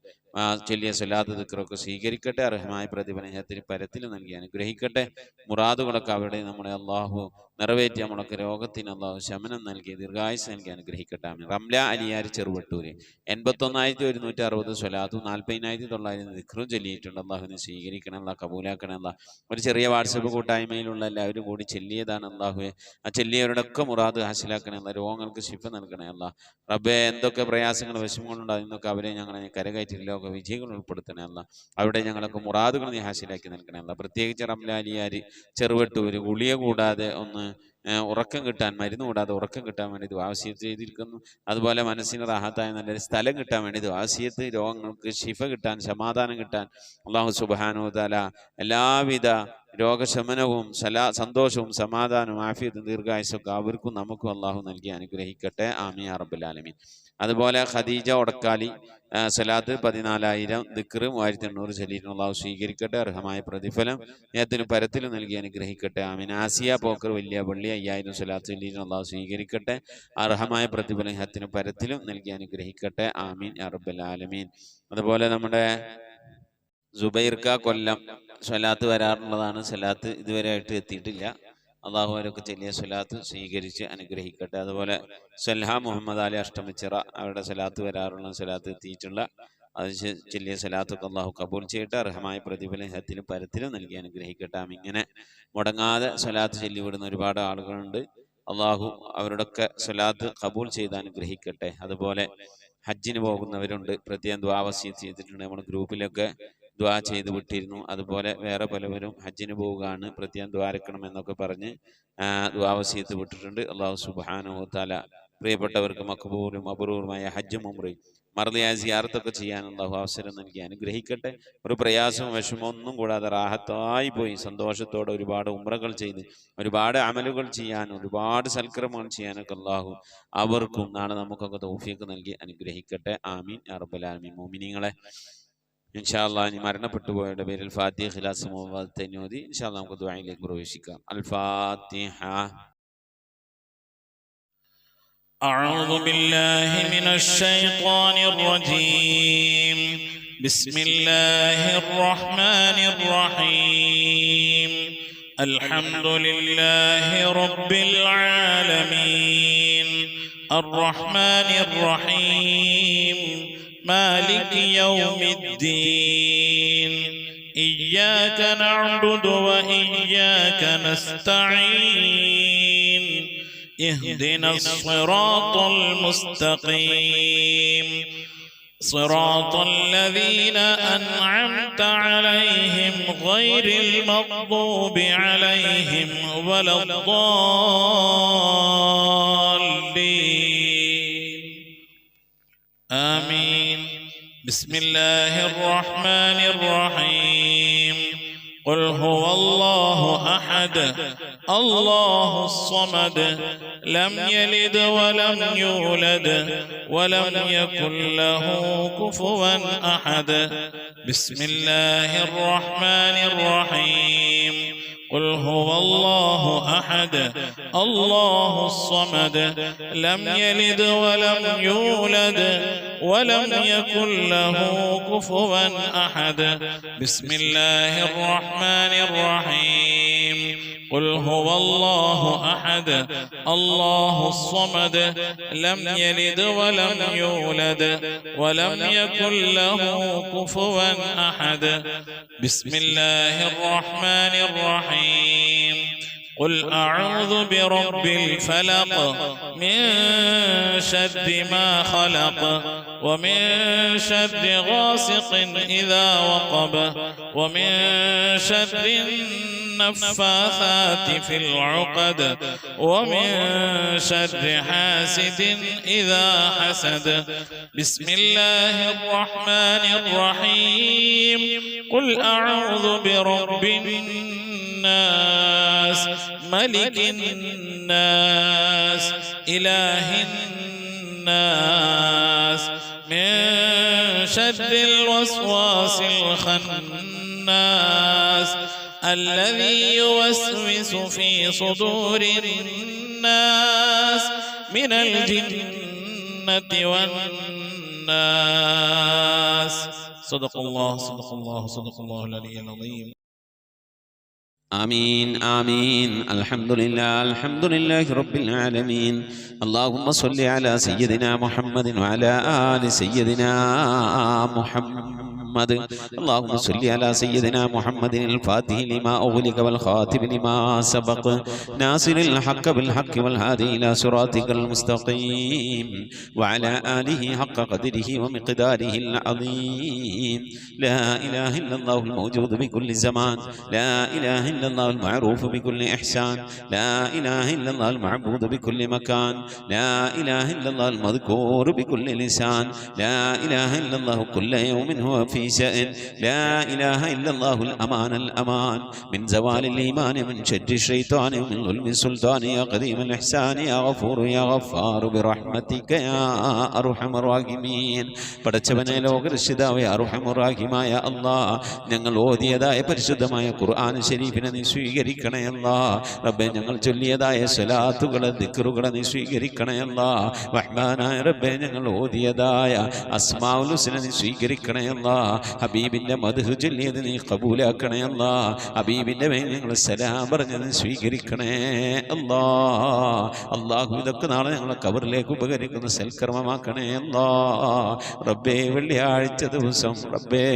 ചൊല്ലിയ സ്വലാത്ത് ദിക്റൊക്കെ സ്വീകരിക്കട്ടെ. അർഹമായ പ്രതിഫലം ഇഹത്തിൽ പരത്തിൽ നൽകി അനുഗ്രഹിക്കട്ടെ. മുറാദുകളൊക്കെ അവിടെ നമ്മളെ അള്ളാഹു നിറവേറ്റി നമ്മളൊക്കെ രോഗത്തിന് അള്ളാഹു ശമനം നൽകി ദീർഘായുസ് നൽകി അനുഗ്രഹിക്കട്ടെ. ആമീൻ. റംല അലിയാർ ചെറുവട്ടൂര് 81160 സ്വലാത്തും 40900 ദിക്റും ചൊല്ലിയിട്ടുണ്ട്. അള്ളാഹുവിനെ സ്വീകരിക്കണം. അള്ളാഹ് കബൂലാക്കണം. അള്ളാഹ് ഒരു ചെറിയ വാട്സപ്പ് കൂട്ടായ്മയിലുള്ള എല്ലാവരും കൂടി ചൊല്ലിയതാണ്. അള്ളാഹുവെ ആ ചൊല്ലിയവരുടെയൊക്കെ മുറാദ് ഹാസിലാക്കണേ. അല്ല രോഗങ്ങൾക്ക് ശിഫ നൽകണേ. അള്ളാഹ് റബ്ബെ എന്തൊക്കെ പ്രയാസങ്ങൾ വിഷമങ്ങളുണ്ടോ അതിനൊക്കെ അവരെ ഞങ്ങളെ കരകയറ്റി ലോക വിജയികൾ ഉൾപ്പെടുത്തണേ. അല്ല അവിടെ ഞങ്ങളൊക്കെ മുറാദുകൾ നീ ഹാസിലാക്കി നൽകണേ. അല്ല പ്രത്യേകിച്ച് റംല അലിയാർ ചെറുവട്ടൂര് ഗുളിക കൂടാതെ ഉറക്കം കിട്ടാൻ, മരുന്ന് കൂടാതെ ഉറക്കം കിട്ടാൻ വേണ്ടി ദുആവസിയത്ത് ചെയ്തിരിക്കുന്നു. അതുപോലെ മനസ്സിന് റാഹത്തായ നല്ലൊരു സ്ഥലം കിട്ടാൻ വേണ്ടി ദുആവസിയത്ത്, രോഗങ്ങൾക്ക് ശിഫ കിട്ടാൻ, സമാധാനം കിട്ടാൻ അല്ലാഹു സുബ്ഹാനഹു വ തആല എല്ലാവിധ രോഗശമനവും സന്തോഷവും സമാധാനവും ആഫിയത്തും ദീർഘായുസ്സൊക്കെ അവർക്കും നമുക്കും അള്ളാഹു നൽകി അനുഗ്രഹിക്കട്ടെ. ആമീൻ യാ റബ്ബൽ ആലമീൻ. അതുപോലെ ഖദീജ ഒടക്കാലി സ്വലാത്ത് 14000 ദിക്ർ 3800 ചൊല്ലിയിട്ട് അള്ളാഹു സ്വീകരിക്കട്ടെ. അർഹമായ പ്രതിഫലം ഏതിനും പരത്തിലും നൽകി അനുഗ്രഹിക്കട്ടെ. ആമീൻ. ആസിയ പോക്കർ വലിയ പള്ളി 5000 സ്വലാത്ത് ചൊല്ലിയിട്ട് അള്ളാഹു സ്വീകരിക്കട്ടെ. അർഹമായ പ്രതിഫലം ഏതിനും പരത്തിലും നൽകി അനുഗ്രഹിക്കട്ടെ. ആമീൻ യാ റബ്ബൽ ആലമീൻ. അതുപോലെ നമ്മുടെ സുബൈർക്ക കൊല്ലം സ്വലാത്ത് വരാറുള്ളതാണ്. സ്വലാത്ത് ഇതുവരെ ആയിട്ട് എത്തിയിട്ടില്ല. അള്ളാഹു അവരൊക്കെ ചെല്ലിയ സ്വലാത്ത് സ്വീകരിച്ച് അനുഗ്രഹിക്കട്ടെ. അതുപോലെ സൽഹ മുഹമ്മദ് അലി അഷ്ടമിച്ചിറ അവരുടെ സ്വലാത്ത് വരാറുള്ള സ്വലാത്ത് എത്തിയിട്ടുള്ള അത് ചെല്ലിയ സ്വലാത്തൊക്കെ അള്ളാഹു കബൂൽ ചെയ്യട്ടെ. അർഹമായ പ്രതിഫലം ഹത്തിലും പരത്തിലും നൽകി അനുഗ്രഹിക്കട്ടെ. ഇങ്ങനെ മുടങ്ങാതെ സ്വലാത്ത് ചൊല്ലിവിടുന്ന ഒരുപാട് ആളുകളുണ്ട്. അള്ളാഹു അവരുടെയൊക്കെ സ്വലാത്ത് കബൂൽ ചെയ്ത് അനുഗ്രഹിക്കട്ടെ. അതുപോലെ ഹജ്ജിന് പോകുന്നവരുണ്ട്. പ്രത്യേകം ദുആ വസിയത്ത് ചെയ്തിട്ടുണ്ട്. നമ്മൾ ഗ്രൂപ്പിലൊക്കെ ദുആ ചെയ്ത് വിട്ടിരുന്നു. അതുപോലെ വേറെ പലവരും ഹജ്ജിന് പോവുകയാണ്, പ്രത്യേകം ദ്വാരക്കണം എന്നൊക്കെ പറഞ്ഞ് ദുആ വസിയത്ത് വിട്ടിട്ടുണ്ട്. അല്ലാഹു സുബ്ഹാനഹു വ തആല പ്രിയപ്പെട്ടവർക്ക് മഖ്ബൂലും മബ്റൂറുമായ ഹജ്ജും ഉംറയും മർദിയായ സിയാറത്തൊക്കെ ചെയ്യാൻ അല്ലാഹു അവസരം നൽകി അനുഗ്രഹിക്കട്ടെ. ഒരു പ്രയാസവും വിഷമവും ഒന്നും കൂടാതെ റാഹത്തായി പോയി സന്തോഷത്തോടെ ഒരുപാട് ഉംറകൾ ചെയ്ത് ഒരുപാട് അമലുകൾ ചെയ്യാനും ഒരുപാട് സൽക്കർമ്മങ്ങൾ ചെയ്യാനൊക്കെ അല്ലാഹു അവർക്കും നാളെ നമുക്കൊക്കെ തൗഫീഖ് നൽകി അനുഗ്രഹിക്കട്ടെ. ആമീൻ യാ റബ്ബൽ ആലമീൻ. മുഅ്മിനീങ്ങളെ ഇൻഷാ അല്ലാഹ് ഇനി മരണപ്പെട്ടു പോയവരുടെ പേരിൽ ഫാത്തിഹ ഖിലാസ് മുവദ്ദഅൻ ഓതി ഇൻഷാ അല്ലാഹ് നമുക്ക് ദുആയിലേക്ക് പ്രവേശിക്കാം. അൽ ഫാത്തിഹ. أعوذ بالله من الشيطان الرجيم. بسم الله الرحمن الرحيم. الحمد لله رب العالمين الرحمن الرحيم مالك يوم الدين إياك نعبد وإياك نستعين اهدنا الصراط المستقيم صراط الذين أنعمت عليهم غير المغضوب عليهم ولا الضالين آمين. بسم الله الرحمن الرحيم. قل هو الله أحد الله الصمد لم يلد ولم يولد ولم يكن له كفوا أحد. بسم الله الرحمن الرحيم. قل هو الله أحد الله الصمد لم يلد ولم يولد ولم يكن له كفوا أحد. بسم الله الرحمن الرحيم. قل هو الله أحد الله الصمد لم يلد ولم يولد ولم يكن له كفوا أحد. بسم الله الرحمن الرحيم. قل أعوذ برب الفلق من شر ما خلق ومن شر غاسق إذا وقب ومن شر النفاثات في العقد ومن شر حاسد إذا حسد. بسم الله الرحمن الرحيم. قل أعوذ برب الناس ملك الناس إله الناس من شر الوسواس الخناس الذي يوسوس في صدور الناس من الجنة والناس. صدق الله صدق الله صدق الله العلي العظيم. آمين آمين. الحمد لله رب العالمين. اللهم صل على سيدنا محمد وعلى آل سيدنا محمد. اللهم صل على سيدنا محمد الفاتح لما أغلق والخاتم لما سبق ناصر الحق بالحق والهادي إلى صراطك المستقيم وعلى آله حق قدره ومقداره العظيم. لا إله إلا الله الموجود بكل زمان، لا إله إلا الله المعروف بكل إحسان، لا إله إلا الله المعبود بكل مكان، لا إله إلا الله المذكور بكل لسان، لا إله إلا الله كل يوم هو في شأن، لا إله إلا الله الأمان من زوال الإيمان من شر الشيطان ومن ظلم السلطان. يا قديم الإحسان يا غفور يا غفار برحمتك يا أرحم الراحمين. പടച്ചവനെ ലോകരക്ഷിതാവേ അർഹമുറാഹിമായ അല്ലാഹ്, ഞങ്ങൾ ഓതിയതായ പരിശുദ്ധമായ ഖുർആൻ ശരീഫിനെ നീ സ്വീകരിക്കണേ അല്ലാഹ്. റബ്ബേ, ഞങ്ങൾ ചൊല്ലിയതായ സ്വലാത്തുകളെ ദിക്റുകളെ നീ സ്വീകരിക്കണേ അല്ലാഹ്. റഹ്മാനായ റബ്ബേ, ഞങ്ങൾ ഓതിയതായ അസ്മാഉൽ ഹുസ്ന നീ സ്വീകരിക്കണേ അല്ലാഹ്. ഹബീബിന്റെ മദ്ഹ് ചൊല്ലിയത് നീ ഖബൂലാക്കണേ അല്ലാഹ്. ഹബീബിന്റെ മേൽ ഞങ്ങൾ സലാം പറഞ്ഞത് നീ സ്വീകരിക്കണേ അല്ലാഹ്. അല്ലാഹു ഇതൊക്കെ നാളെ ഞങ്ങളെ ഖബറിലേക്ക് ഉപകരിക്കുന്ന സൽക്കർമ്മമാക്കണേ അല്ലാഹ്. റബ്ബേ, വെള്ളിയാഴ്ച ദിവസം റബ്ബേ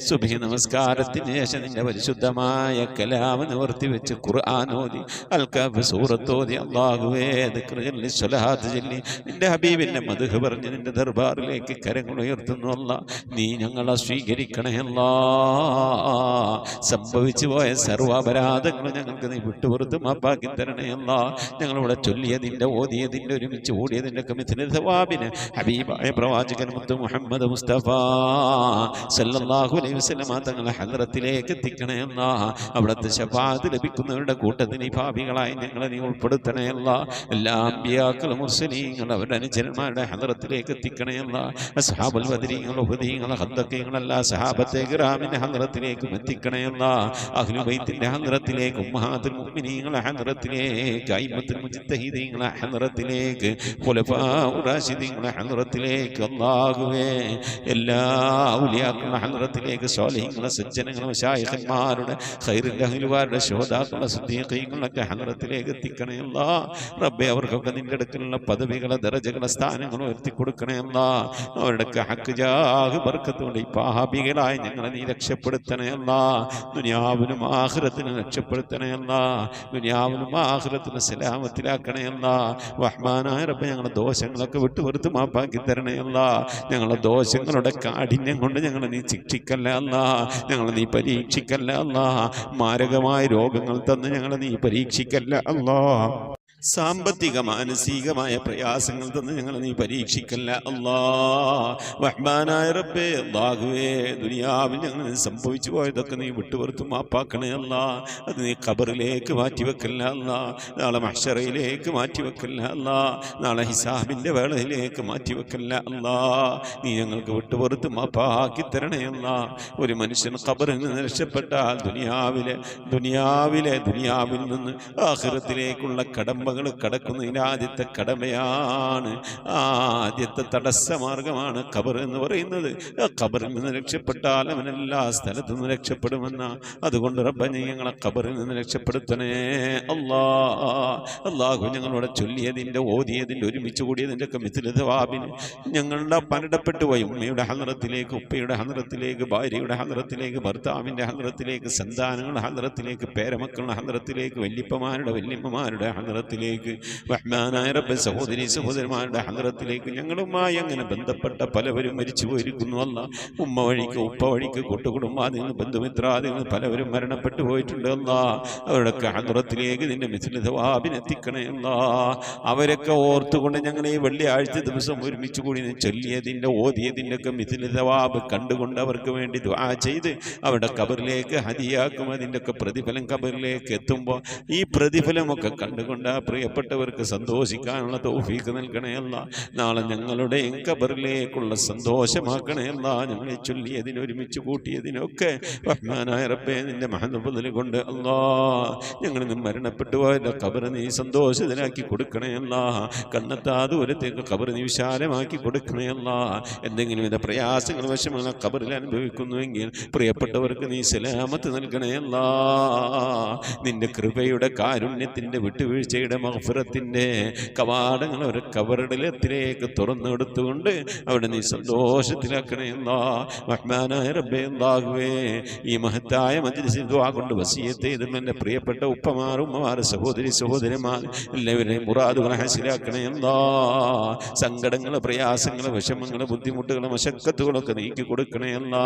സുബ്ഹി നമസ്കാരത്തിന് ശേഷം നിന്റെ പരിശുദ്ധമായ കലാമ് നിവർത്തി വെച്ച് ഖുർആൻ ഓതി അൽ-കഹ്ഫ് സൂറത്ത് ഓതി അല്ലാഹുവേ ദിക്ർ ചൊല്ലി സ്വലാത്ത് ചൊല്ലി നിന്റെ ഹബീബിന്റെ മദ്ഹ് പറഞ്ഞ് നിന്റെ ദർബാറിലേക്ക് കരങ്ങൾ ഉയർത്തുന്നു അല്ലാഹ്. നീ ഞങ്ങളെ സ്വീകരിക്കണേ അല്ലാഹ്. സംഭവിച്ചു പോയ സർവ്വാപരാധങ്ങൾ ഞങ്ങൾക്ക് നീ വിട്ടുപുറത്ത് മാപ്പാക്കി തരണേ അല്ലാഹ്. ഞങ്ങളിവിടെ ചൊല്ലിയതിൻ്റെ ഓതിയതിൻ്റെ ഒരുമിച്ച് ഓടിയതിൻ്റെ കമിത്തിന് സവാബിന് ഹബീബായ പ്രവാചകൻ മുത്ത് മുഹമ്മദ് മുസ്തഫ സല്ലല്ലാഹു അലൈഹി വസല്ലം തങ്ങളെ ഹദ്റത്തിലേക്ക് എത്തിക്കണേ അല്ലാഹ്. അവിടുത്തെ ശഫാഅത്ത് ലഭിക്കുന്നവരുടെ കൂട്ടത്തിൽ ഈ ഭാവികളായി ഞങ്ങളെ നീ ഉൾപ്പെടുത്തണേ അല്ലാഹ്. എല്ലാ അമ്പിയാക്കളും മുർസലീങ്ങൾ അവരുടെ അനുചരന്മാരുടെ ഹദ്റത്തിലേക്ക് എത്തിക്കണേ അല്ലാഹ്. അസ്ഹാബുൽ ബദരീങ്ങൾ ഉഹദീങ്ങൾ ഖന്ദഖീങ്ങൾ എല്ലാ സഹാബത്തെ കിറാമിന്റെ ഹദ്റത്തിലേക്ക് എത്തിക്കണേ അല്ലാഹ്. അഹ്ലു ബൈത്തിന്റെ ഹദ്റത്തിലേക്ക് ഉമ്മഹാത്തുൽ മുഅ്മിനീങ്ങളുടെ ഹദ്റത്തിലേക്ക് അയിമ്മത്തുൽ മുജ്തഹിദീങ്ങളുടെ ഹദ്റത്തിലേക്ക് ഖുലഫാഉർ റാഷിദീങ്ങളുടെ ഹദ്റത്തിലേക്ക് അല്ലാഹുവേ എല്ലാ ഔലിയാക്കളുടെ ഹദ്റത്തിലേക്ക് സ്വാലിഹീങ്ങളുടെ സജ്ജനങ്ങളുടെ മശായിഖന്മാരുടെ ഖൈറുൽ അഹ്ലുവാരുടെ ശുഹദാക്കളുടെ സിദ്ദീഖീങ്ങളുടെ ഹദ്റത്തിലേക്ക് എത്തിക്കണേ അല്ലാഹ്. റബ്ബേ, അവർക്കൊക്കെ നിന്റെ അടുക്കലുള്ള പദവികളെ ദറജകളെ സ്ഥാനങ്ങൾ ഉയർത്തി കൊടുക്കണേ അല്ലാഹ്. അവരുടെ ഹക്ക് ജാഹ് ബർക്കത്ത് കൊണ്ട് ഈ സ്വഹാബികളായി ഞങ്ങളെ നീ രക്ഷപ്പെടുത്തണേ അല്ലാ. ദുനിയാവിനും ആഖിറത്തിനും രക്ഷപ്പെടുത്തണേ അല്ലാ. ദുനിയാവിനും ആഖിറത്തിനും സലാമത്തിലാക്കണേ അല്ലാ. റഹ്മാനായ റബ്ബേ, ഞങ്ങളുടെ ദോഷങ്ങളൊക്കെ വിട്ടുപുറത്ത് മാപ്പാക്കി തരണേ അല്ലാ. ഞങ്ങളുടെ ദോഷങ്ങളുടെ കാഠിന്യം കൊണ്ട് ഞങ്ങളെ നീ ശിക്ഷിക്കല്ല അല്ലാ. ഞങ്ങളെ നീ പരീക്ഷിക്കല്ല അല്ലാ. മാരകമായ രോഗങ്ങൾ തന്ന് ഞങ്ങളെ നീ പരീക്ഷിക്കല്ല അല്ലാ. സാമ്പത്തിക മാനസികമായ പ്രയാസങ്ങൾ തന്ന് ഞങ്ങളെ നീ പരീക്ഷിക്കല്ല അല്ലാ. റഹ്മാനായ റബ്ബേ, അല്ലാഹുവേ, ദുനിയാവിൽ ഞങ്ങൾ സംഭവിച്ചു പോയതൊക്കെ നീ വിട്ടുപുറത്ത് മാപ്പാക്കണേ അല്ലാ. അത് നീ ഖബറിലേക്ക് മാറ്റിവെക്കല്ല അല്ലാ. നാളെ മഹ്ശറയിലേക്ക് മാറ്റിവെക്കല്ല അല്ലാ. നാളെ ഹിസാബിൻ്റെ വേളയിലേക്ക് മാറ്റിവെക്കല്ല അല്ലാ. നീ ഞങ്ങൾക്ക് വിട്ടുപുറത്ത് മാപ്പാക്കി തരണേ അല്ലാ. ഒരു മനുഷ്യൻ ഖബറിൽ നിന്ന് രക്ഷപ്പെട്ടാൽ ദുനിയാവിൽ നിന്ന് ആഖിറത്തിലേക്കുള്ള കടമ്പകൾ കടക്കുന്നതിന് ആദ്യത്തെ കടമയാണ്, ആദ്യത്തെ തടസ്സമാർഗമാണ് ഖബർ എന്ന് പറയുന്നത്. ഖബറിൽ നിന്ന് രക്ഷപ്പെട്ടാൽ അവൻ എല്ലാ സ്ഥലത്തു നിന്ന് രക്ഷപ്പെടുമെന്ന. അതുകൊണ്ട് റബ്ബേ, ഞങ്ങളെ ഖബറിൽ നിന്ന് രക്ഷപ്പെടുത്തണേ അല്ലാ. അല്ലാഹു ഞങ്ങളോട് ചൊല്ലിയതിൻ്റെ, ഓതിയതിൻ്റെ, ഒരുമിച്ച് കൂടിയതിൻ്റെ ഒക്കെ മിഥില സവാബിന് ഞങ്ങളുടെ മരണപ്പെട്ടു പോയി ഉമ്മയുടെ ഹദ്റത്തിലേക്ക്, ഉപ്പയുടെ ഹദ്റത്തിലേക്ക്, ഭാര്യയുടെ ഹദ്റത്തിലേക്ക്, ഭർത്താവിൻ്റെ ഹദ്റത്തിലേക്ക്, സന്താനങ്ങളുടെ ഹദ്റത്തിലേക്ക്, പേരമക്കളുടെ ഹദ്റത്തിലേക്ക്, വല്യപ്പമാരുടെ വല്യമ്മമാരുടെ ഹദ്റത്തിലേക്ക്, റഹ്മാനായ റബ്ബേ, സഹോദരന്മാരുടെ ഹദ്റത്തിലേക്ക് ഞങ്ങളുമായി അങ്ങനെ ബന്ധപ്പെട്ട പലവരും മരിച്ചു പോയിരിക്കുന്നു അല്ലാ. ഉമ്മ വഴിക്ക്, ഉപ്പ വഴിക്ക്, കൂട്ടുകുടുംബാദികൾ, ബന്ധുമിത്രാദികൾ പലവരും മരണപ്പെട്ടു പോയിട്ടുണ്ട് അല്ലാ. അവരുടെയൊക്കെ ഹദ്റത്തിലേക്ക് നിന്റെ മിഥില സവാബിനെത്തിക്കണേ അല്ലാ. അവരൊക്കെ ഓർത്തുകൊണ്ട് ഞങ്ങൾ ഈ വെള്ളിയാഴ്ച ദിവസം ഒരുമിച്ച് കൂടി ചൊല്ലിയതിൻ്റെ, ഓതിയതിൻ്റെ ഒക്കെ മിഥില സവാബ് കണ്ടുകൊണ്ട് അവർക്ക് വേണ്ടി ദുആ ചെയ്ത് അവരുടെ ഖബറിലേക്ക് ഹദിയാക്കും. അതിൻ്റെ ഒക്കെ പ്രതിഫലം ഖബറിലേക്ക് എത്തുമ്പോൾ ഈ പ്രതിഫലമൊക്കെ കണ്ടുകൊണ്ട് ആ പ്രിയപ്പെട്ടവർക്ക് സന്തോഷിക്കാനുള്ള തൗഫീഖ് നൽകണേ അല്ലാ. നാളെ ഞങ്ങളുടെ ഖബറിലേക്കുള്ള സന്തോഷമാക്കണേ അല്ലാ. ഞങ്ങളെ ചൊല്ലിയതിന്, ഒരുമിച്ച് കൂട്ടിയതിനൊക്കെ റഹ്മാനായ റബ്ബേ, നിന്റെ മഹദ് കൊണ്ട് അല്ലാ, ഞങ്ങളിൽ നിന്ന് മരണപ്പെട്ടു പോയതിൻ്റെ ഖബർ നീ സന്തോഷത്തിലാക്കി കൊടുക്കണേ അല്ലാ. കണ്ണെത്താ ദൂരത്തേക്ക് ഖബർ നീ വിശാലമാക്കി കൊടുക്കണേ അല്ലാ. എന്തെങ്കിലും വിധ പ്രയാസങ്ങൾ, വിഷമങ്ങൾ ഖബറിൽ അനുഭവിക്കുന്നുവെങ്കിൽ പ്രിയപ്പെട്ടവർക്ക് നീ സലാമത്ത് നൽകണേ അല്ലാ. നിന്റെ കൃപയുടെ, കാരുണ്യത്തിൻ്റെ, വിട്ടുവീഴ്ചയുടെ, മഗ്ഫിറത്തിൻ്റെ കവാടങ്ങൾ അവർ ഖബറിലേക്ക് തുറന്നെടുത്തുകൊണ്ട് അവിടെ നീ സന്തോഷത്തിലാക്കണേ അല്ലാ. റഹ്മാനായ റബ്ബേ, അല്ലാഹുവേ, ഈ മഹത്തായ മജ്ലിസിൽ ദുആ കൊണ്ട് വസിയത്ത് ചെയ്തിട്ടുള്ള എൻ്റെ പ്രിയപ്പെട്ട ഉപ്പമാർ, ഉമ്മമാർ, സഹോദരന്മാർ എല്ലാവരെയും മുറാദുകൾ ഹാസിലാക്കണേ അല്ലാ. സങ്കടങ്ങൾ, പ്രയാസങ്ങൾ, വിഷമങ്ങൾ, ബുദ്ധിമുട്ടുകൾ, മശക്കത്തുകളൊക്കെ നീക്കി കൊടുക്കണേ അല്ലാ.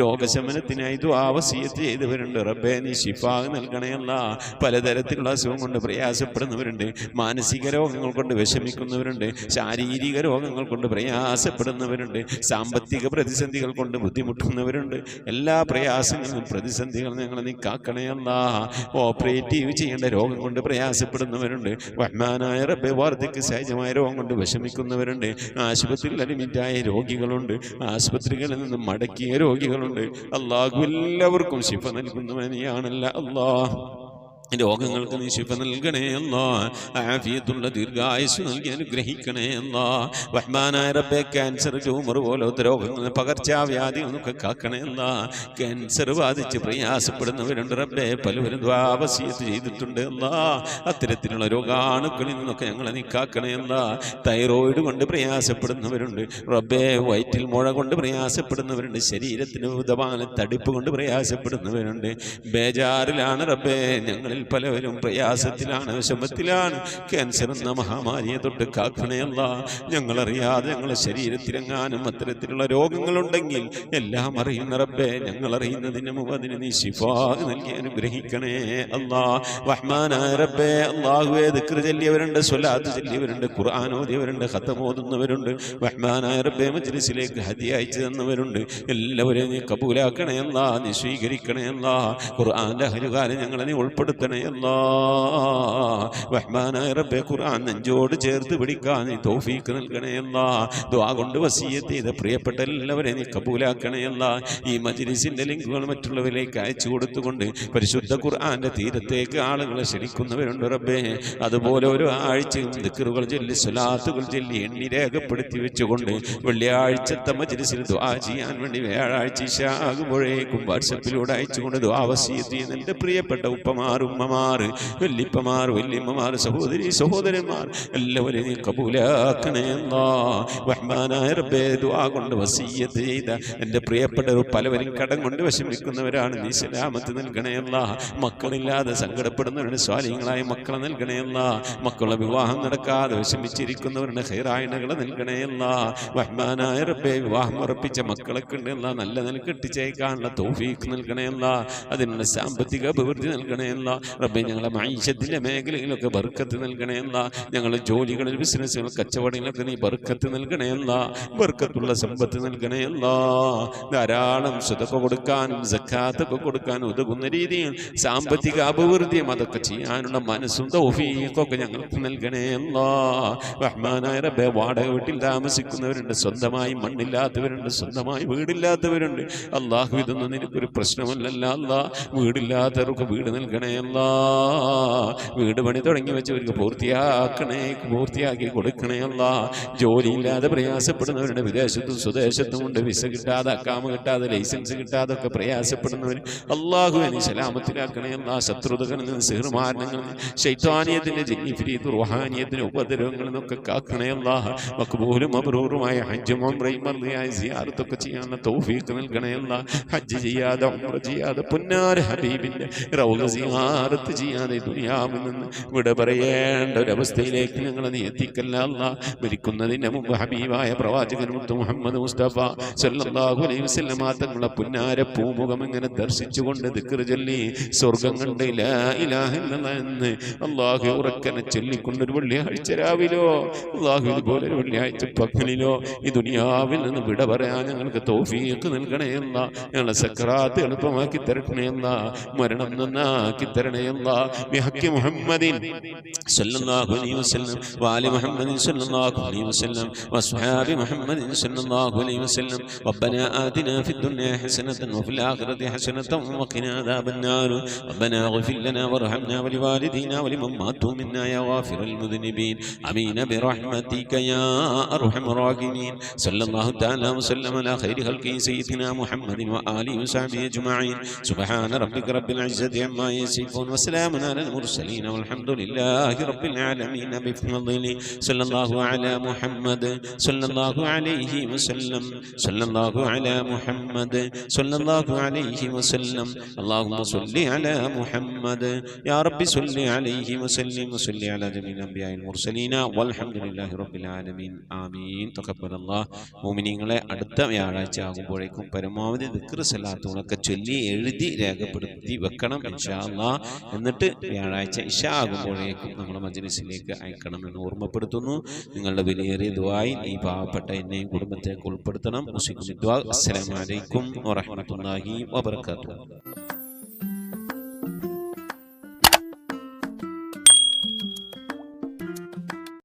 രോഗശമനത്തിനായി ദുആ വസിയത്ത് ചെയ്തവരുണ്ട് റബ്ബേ, നീ ശിഫാ നൽകണേ അല്ലാ. പലതരത്തിലുള്ള അസുഖം കൊണ്ട് പ്രയാസപ്പെടുന്നവരുണ്ട്, മാനസിക രോഗങ്ങൾ കൊണ്ട് വിഷമിക്കുന്നവരുണ്ട്, ശാരീരിക രോഗങ്ങൾ കൊണ്ട് പ്രയാസപ്പെടുന്നവരുണ്ട്, സാമ്പത്തിക പ്രതിസന്ധികൾ കൊണ്ട് ബുദ്ധിമുട്ടുന്നവരുണ്ട്. എല്ലാ പ്രയാസങ്ങളും പ്രതിസന്ധികളും ഞങ്ങൾ നീ കാക്കണേ അല്ലാ. ഓപ്പറേറ്റീവ് ചെയ്യേണ്ട രോഗം കൊണ്ട് പ്രയാസപ്പെടുന്നവരുണ്ട്. റഹ്മാനായ റബ്ബേ, വാർദ്ധക്യ സഹജമായ രോഗം കൊണ്ട് വിഷമിക്കുന്നവരുണ്ട്. ആശുപത്രിയിൽ അഡ്മിറ്റായ രോഗികളുണ്ട്, ആശുപത്രികളിൽ നിന്ന് മടക്കിയ രോഗികളുണ്ട്. അല്ലാഹു എല്ലാവർക്കും ശിഫ നൽകുന്നവനെയാണല്ല അല്ലാ. രോഗങ്ങൾക്ക് നീ ശിഫ നൽകണേ അല്ലാ. ആഫിയത്തുള്ള ദീർഘായുസ് നൽകി അനുഗ്രഹിക്കണേ അല്ലാ. റഹ്മാനായ റബ്ബേ, ക്യാൻസർ, ട്യൂമർ പോലത്തെ രോഗങ്ങൾ, പകർച്ചവ്യാധികളൊക്കെ കാക്കണേ അല്ലാ. ക്യാൻസർ ബാധിച്ച് പ്രയാസപ്പെടുന്നവരുണ്ട് റബ്ബേ, പലവരും ദുആ വസിയത്ത് ചെയ്തിട്ടുണ്ട് അല്ലാ. അത്തരത്തിലുള്ള രോഗാണുക്കളിൽ നിന്നൊക്കെ ഞങ്ങളെ നീ കാക്കണേ അല്ലാ. തൈറോയിഡ് കൊണ്ട് പ്രയാസപ്പെടുന്നവരുണ്ട് റബ്ബേ, വയറ്റിൽ മുഴ കൊണ്ട് പ്രയാസപ്പെടുന്നവരുണ്ട്, ശരീരത്തിന് ഉദപാന തടിപ്പ് കൊണ്ട് പ്രയാസപ്പെടുന്നവരുണ്ട്. ബേജാറിലാണ് റബ്ബേ, ഞങ്ങളിൽ പലവരും പ്രയാസത്തിലാണ്, വിഷമത്തിലാണ്. ക്യാൻസർ എന്ന മഹാമാരിയെ തൊട്ട് കാക്കണേ അല്ലാ. ഞങ്ങളറിയാതെ ഞങ്ങളുടെ ശരീരത്തിലെങ്ങാനും അത്തരത്തിലുള്ള രോഗങ്ങളുണ്ടെങ്കിൽ എല്ലാം അറിയുന്ന റബ്ബേ, ഞങ്ങൾ അറിയുന്നതിന് മുമ്പ് അതിന് നീ ശിഫാ നൽകി അനുഗ്രഹിക്കണേ അല്ലാ. റഹ്മാനായ റബ്ബേ, അല്ലാഹുവേ, ദിക്ർ ചൊല്ലിയവരുണ്ട്, സ്വലാത്ത് ചൊല്ലിയവരുണ്ട്, ഖുർആൻ ഓതിയവരുണ്ട്, ഖതം ഓതുന്നവരുണ്ട്. റഹ്മാനായ റബ്ബേ, മജ്ലിസിലേക്ക് ഹദിയ അയച്ചു തന്നവരുണ്ട്. എല്ലാവരെയും നീ കബൂലാക്കണേ അല്ലാ, നീ സ്വീകരിക്കണേ അല്ലാ. ഖുർആന്റെ അഹലുകാരെ ഞങ്ങളെ നീ ഉൾപ്പെടുത്തണേ അല്ലാ. റഹ്മാനായ റബ്ബേ, ഖുർആൻ നെഞ്ചോട് ചേർത്ത് പിടിക്കാൻ നീ തൗഫീഖ് നൽകണേ അല്ലാ. ദുആ കൊണ്ട് വസിയത്ത് ചെയ്ത പ്രിയപ്പെട്ട എല്ലാവരെയും നീ കബൂലാക്കണേ അല്ലാ. ഈ മജ്ലിസിന്റെ ലിങ്കുകൾ മറ്റുള്ളവരിലേക്ക് അയച്ചു കൊടുത്തുകൊണ്ട് പരിശുദ്ധ ഖുർആന്റെ തീരത്തേക്ക് ആളുകളെ ക്ഷണിക്കുന്നവരുണ്ട് റബ്ബേ. അതുപോലെ ഓരോ ആഴ്ചയും ദിക്റുകൾ ചൊല്ലി, സ്വലാത്തുകൾ ചൊല്ലി എണ്ണി രേഖപ്പെടുത്തി വെച്ചുകൊണ്ട് വെള്ളിയാഴ്ചത്തെ മജ്ലിസിൽ ദുആ ചെയ്യാൻ വേണ്ടി വ്യാഴാഴ്ച ഇശാ ആകുമ്പോഴേക്കും വാട്സപ്പിലൂടെ അയച്ചുകൊണ്ട് ദുആ വസിയത്ത് ചെയ്യുന്ന എൻ്റെ പ്രിയപ്പെട്ട ഉപ്പമാരും ഉമ്മമാർ, വല്യപ്പമാർ, വല്യമ്മമാർ, സഹോദരി സഹോദരന്മാർ എല്ലാവരെയും നീ കബൂലാക്കണേ അല്ലാഹ്. റഹ്മാനായ റബ്ബേ, ദുആ കൊണ്ട് വസിയ്യത്ത് ചെയ്ത എൻ്റെ പ്രിയപ്പെട്ടവർ പലവരും കടം കൊണ്ട് വിഷമിക്കുന്നവരാണ്. നീ സലാമത്ത് നൽകണേ അല്ലാഹ്. മക്കളില്ലാതെ സങ്കടപ്പെടുന്നവരുടെ സ്വാലിഹീങ്ങളായ മക്കളെ നൽകണേ അല്ലാഹ്. മക്കളുടെ വിവാഹം നടക്കാതെ വിഷമിച്ചിരിക്കുന്നവരുടെ ഖൈറായിനകളെ നൽകണേ അല്ലാഹ്. റഹ്മാനായ റബ്ബേ, വിവാഹം ഉറപ്പിച്ച മക്കളൊക്കെ ഉണ്ട് അല്ലാഹ്, നല്ല നിലക്ക് എത്തിച്ചേക്കാനുള്ള തൗഫീഖ് നൽകണേ അല്ലാഹ്. അതിനുള്ള സാമ്പത്തിക അഭിവൃദ്ധി നൽകണേ അല്ലാഹ്. റബ്ബേ, ഞങ്ങളെ മഈശത്തിന്റെ മേഖലയിലൊക്കെ ബർക്കത്ത് നൽകണേ അല്ലാഹ്. ഞങ്ങളുടെ ജോലികളിൽ, ബിസിനസ്സുകൾ, കച്ചവടങ്ങളിലൊക്കെ നീ ബർക്കത്ത് നൽകണേ അല്ലാഹ്. ബർക്കത്തുള്ള സമ്പത്ത് നൽകണേ അല്ലാഹ്. ധാരാളം സദഖ കൊടുക്കാനും സക്കാത്തൊക്കെ കൊടുക്കാനും ഉതകുന്ന രീതിയിൽ സാമ്പത്തിക അഭിവൃദ്ധിയും അതൊക്കെ ചെയ്യാനുള്ള മനസ്സും തൗഫീഖൊക്കെ ഞങ്ങൾക്ക് നൽകണേ അല്ലാഹ്. റഹ്മാനായ റബ്ബേ, വാടക വീട്ടിൽ താമസിക്കുന്നവരുണ്ട്, സ്വന്തമായി മണ്ണില്ലാത്തവരുണ്ട്, സ്വന്തമായി വീടില്ലാത്തവരുണ്ട്. അല്ലാഹു, ഇതൊന്നും നിനക്കൊരു പ്രശ്നമല്ലല്ലോ അല്ലാഹ്. വീടില്ലാത്തവർക്ക് വീട് നൽകണേ അല്ലാഹ്. വീട് പണി തുടങ്ങി വെച്ചവർക്ക് പൂർത്തിയാക്കി കൊടുക്കണേ അല്ലാഹ്. ജോലിയില്ലാതെ പ്രയാസപ്പെടുന്നവരുടെ വിദേശത്തും സ്വദേശത്തും ഉണ്ട്, വിസ കിട്ടാതെ, അക്കാമ കിട്ടാതെ, ലൈസൻസ് കിട്ടാതൊക്കെ പ്രയാസപ്പെടുന്നവർ അല്ലാഹുവേ നീ സലാമത്തിലാക്കണേ അല്ലാഹ്. ശത്രുതകളിൽ നിന്ന്, സിഹ്ർമാരണങ്ങളിൽ നിന്ന്, ശൈത്വാനിയത്തിന്റെ, ജിന്നിഫ്രീത്ത്, റുഹാനിയത്തിന്റെ ഉപദ്രവങ്ങളിൽ നിന്നൊക്കെ കാക്കണേ അല്ലാഹ്. മഖ്ബൂലും മബ്റൂറുമായ ഹജ്ജും ഉംറയും മർദിയായ സിയാറത്തൊക്കെ ചെയ്യാനുള്ള തൗഫീഖ് നൽകണേ അല്ലാഹ്. ഹജ്ജ് ചെയ്യാതെ, ഉംറ ചെയ്യാതെ, പുന്നാര ഹബീബിന്റെ റൗള സിയാറത്ത് ചെയ്യാതെ ദുനിയാവിൽ നിന്ന് വിട പറയേണ്ട ഒരവസ്ഥയിലേക്ക് ഞങ്ങളെ നീ എത്തിക്കല്ല അല്ലാഹ്. മരിക്കുന്നതിന് മുമ്പ് ഹബീബായ പ്രവാചകൻ മുത്ത് മുഹമ്മദ് മുസ്തഫ സല്ലല്ലാഹു അലൈഹി വസല്ലം തങ്ങളുടെ പുന്നാര പൂമുഖം ഇങ്ങനെ ദർശിച്ചുകൊണ്ട് ദിക്ർ ചൊല്ലി സ്വർഗം കണ്ട് ലാ ഇലാഹ ഇല്ലല്ലാഹ് എന്ന് അല്ലാഹു ഉറക്കനെ ചൊല്ലിക്കൊണ്ടൊരു വെള്ളിയാഴ്ച രാവിലോ, അല്ലാഹു ഇതുപോലെ ഒരു വെള്ളിയാഴ്ച പകലിലോ ഈ ദുനിയാവിൽ നിന്ന് വിട പറയാൻ ഞങ്ങൾക്ക് തൗഫീഖ് നൽകണേ അല്ലാഹ്. ഞങ്ങളെ സക്കറാത്ത് എളുപ്പമാക്കി തരണേ അല്ലാഹ്. മരണം നന്നാക്കി തരണേ അല്ലാഹ്. ബിഹഖി മുഹമ്മദിൻ സല്ലല്ലാഹു അലൈഹി വസല്ലം വആലി മുഹമ്മദിൻ സല്ലല്ലാഹു അലൈഹി വസല്ലം വസ്ഹാബി മുഹമ്മദിൻ സല്ലല്ലാഹു അലൈഹി വസല്ലം. റബ്ബനാ ആതിനാ ഫിദ്ദുനിയാ ഹസനതൻ വഫിൽ ആഖിറതി ഹസനതൻ വഖിനാ അദാബന്നാർ. റബ്ബനാ ഇഗ്ഫിർ ലനാ വർഹംനാ വലിവാലിദീനാ വലിമൻ മാതു മിന്നാ യാ ഗാഫിറൽ മുദ്നിബീൻ. ആമീൻ ബിറഹ്മതിക യാ അർഹമർ റഹീമീൻ. സല്ലല്ലാഹു തആല വസല്ലം അലാ ഖൈരി ഖൽഖി സയ്യിദിനാ മുഹമ്മദിൻ വആലിഹി വസഹ്ബിഹി അജ്മഈൻ. സുബ്ഹാന റബ്ബിക റബ്ബിൽ ഇസ്സതി അമ്മാ യസിഫൂൻ വസലാമുൻ അലൽ മുർസലീൻ വൽഹംദുലില്ലാഹി റബ്ബിൽ ആലമീൻ. ബിഫദ്ലിഹി സല്ലല്ലാഹു അലാ മുഹമ്മദ് സല്ലല്ലാഹു അലൈഹി വസല്ലം. സല്ലല്ലാഹു അലാ മുഹമ്മദ് സല്ലല്ലാഹു അലൈഹി വസല്ലം. അല്ലാഹുമ്മ സ്വല്ലി അലാ മുഹമ്മദ് യാ റബ്ബി സ്വല്ലി അലൈഹി വസല്ലം വസല്ലി അലാ ജമീഇൽ അംബിയാഇൽ മുർസലീന വൽഹംദുലില്ലാഹി റബ്ബിൽ ആലമീൻ. ആമീൻ. തഖബ്ബലല്ലാഹ്. മുഅ്മിനീങ്ങളെ, അടുത്ത വ്യാഴാഴ്ച ആകുമ്പോഴേക്കും പരമാവധി ദിക്ർ സലാത്തുകളൊക്കെ ചൊല്ലി എഴുതി രേഖപ്പെടുത്തി വെക്കണം ഇൻഷാ അല്ലാഹ്. എന്നിട്ട് വ്യാഴാഴ്ച ഇശാ ആകുമ്പോഴേക്കും നമ്മുടെ മജ്‌ലിസിലേക്ക് അയക്കണമെന്ന് ഓർമ്മപ്പെടുത്തുന്നു. നിങ്ങളുടെ വിലയേറിയ ദുആയിൽ ഈ പാവപ്പെട്ട എന്നെയും കുടുംബത്തെ ഉൾപ്പെടുത്തണം. അസ്സലാമു അലൈക്കും വറഹ്മത്തുള്ളാഹി വബറകാതുഹു.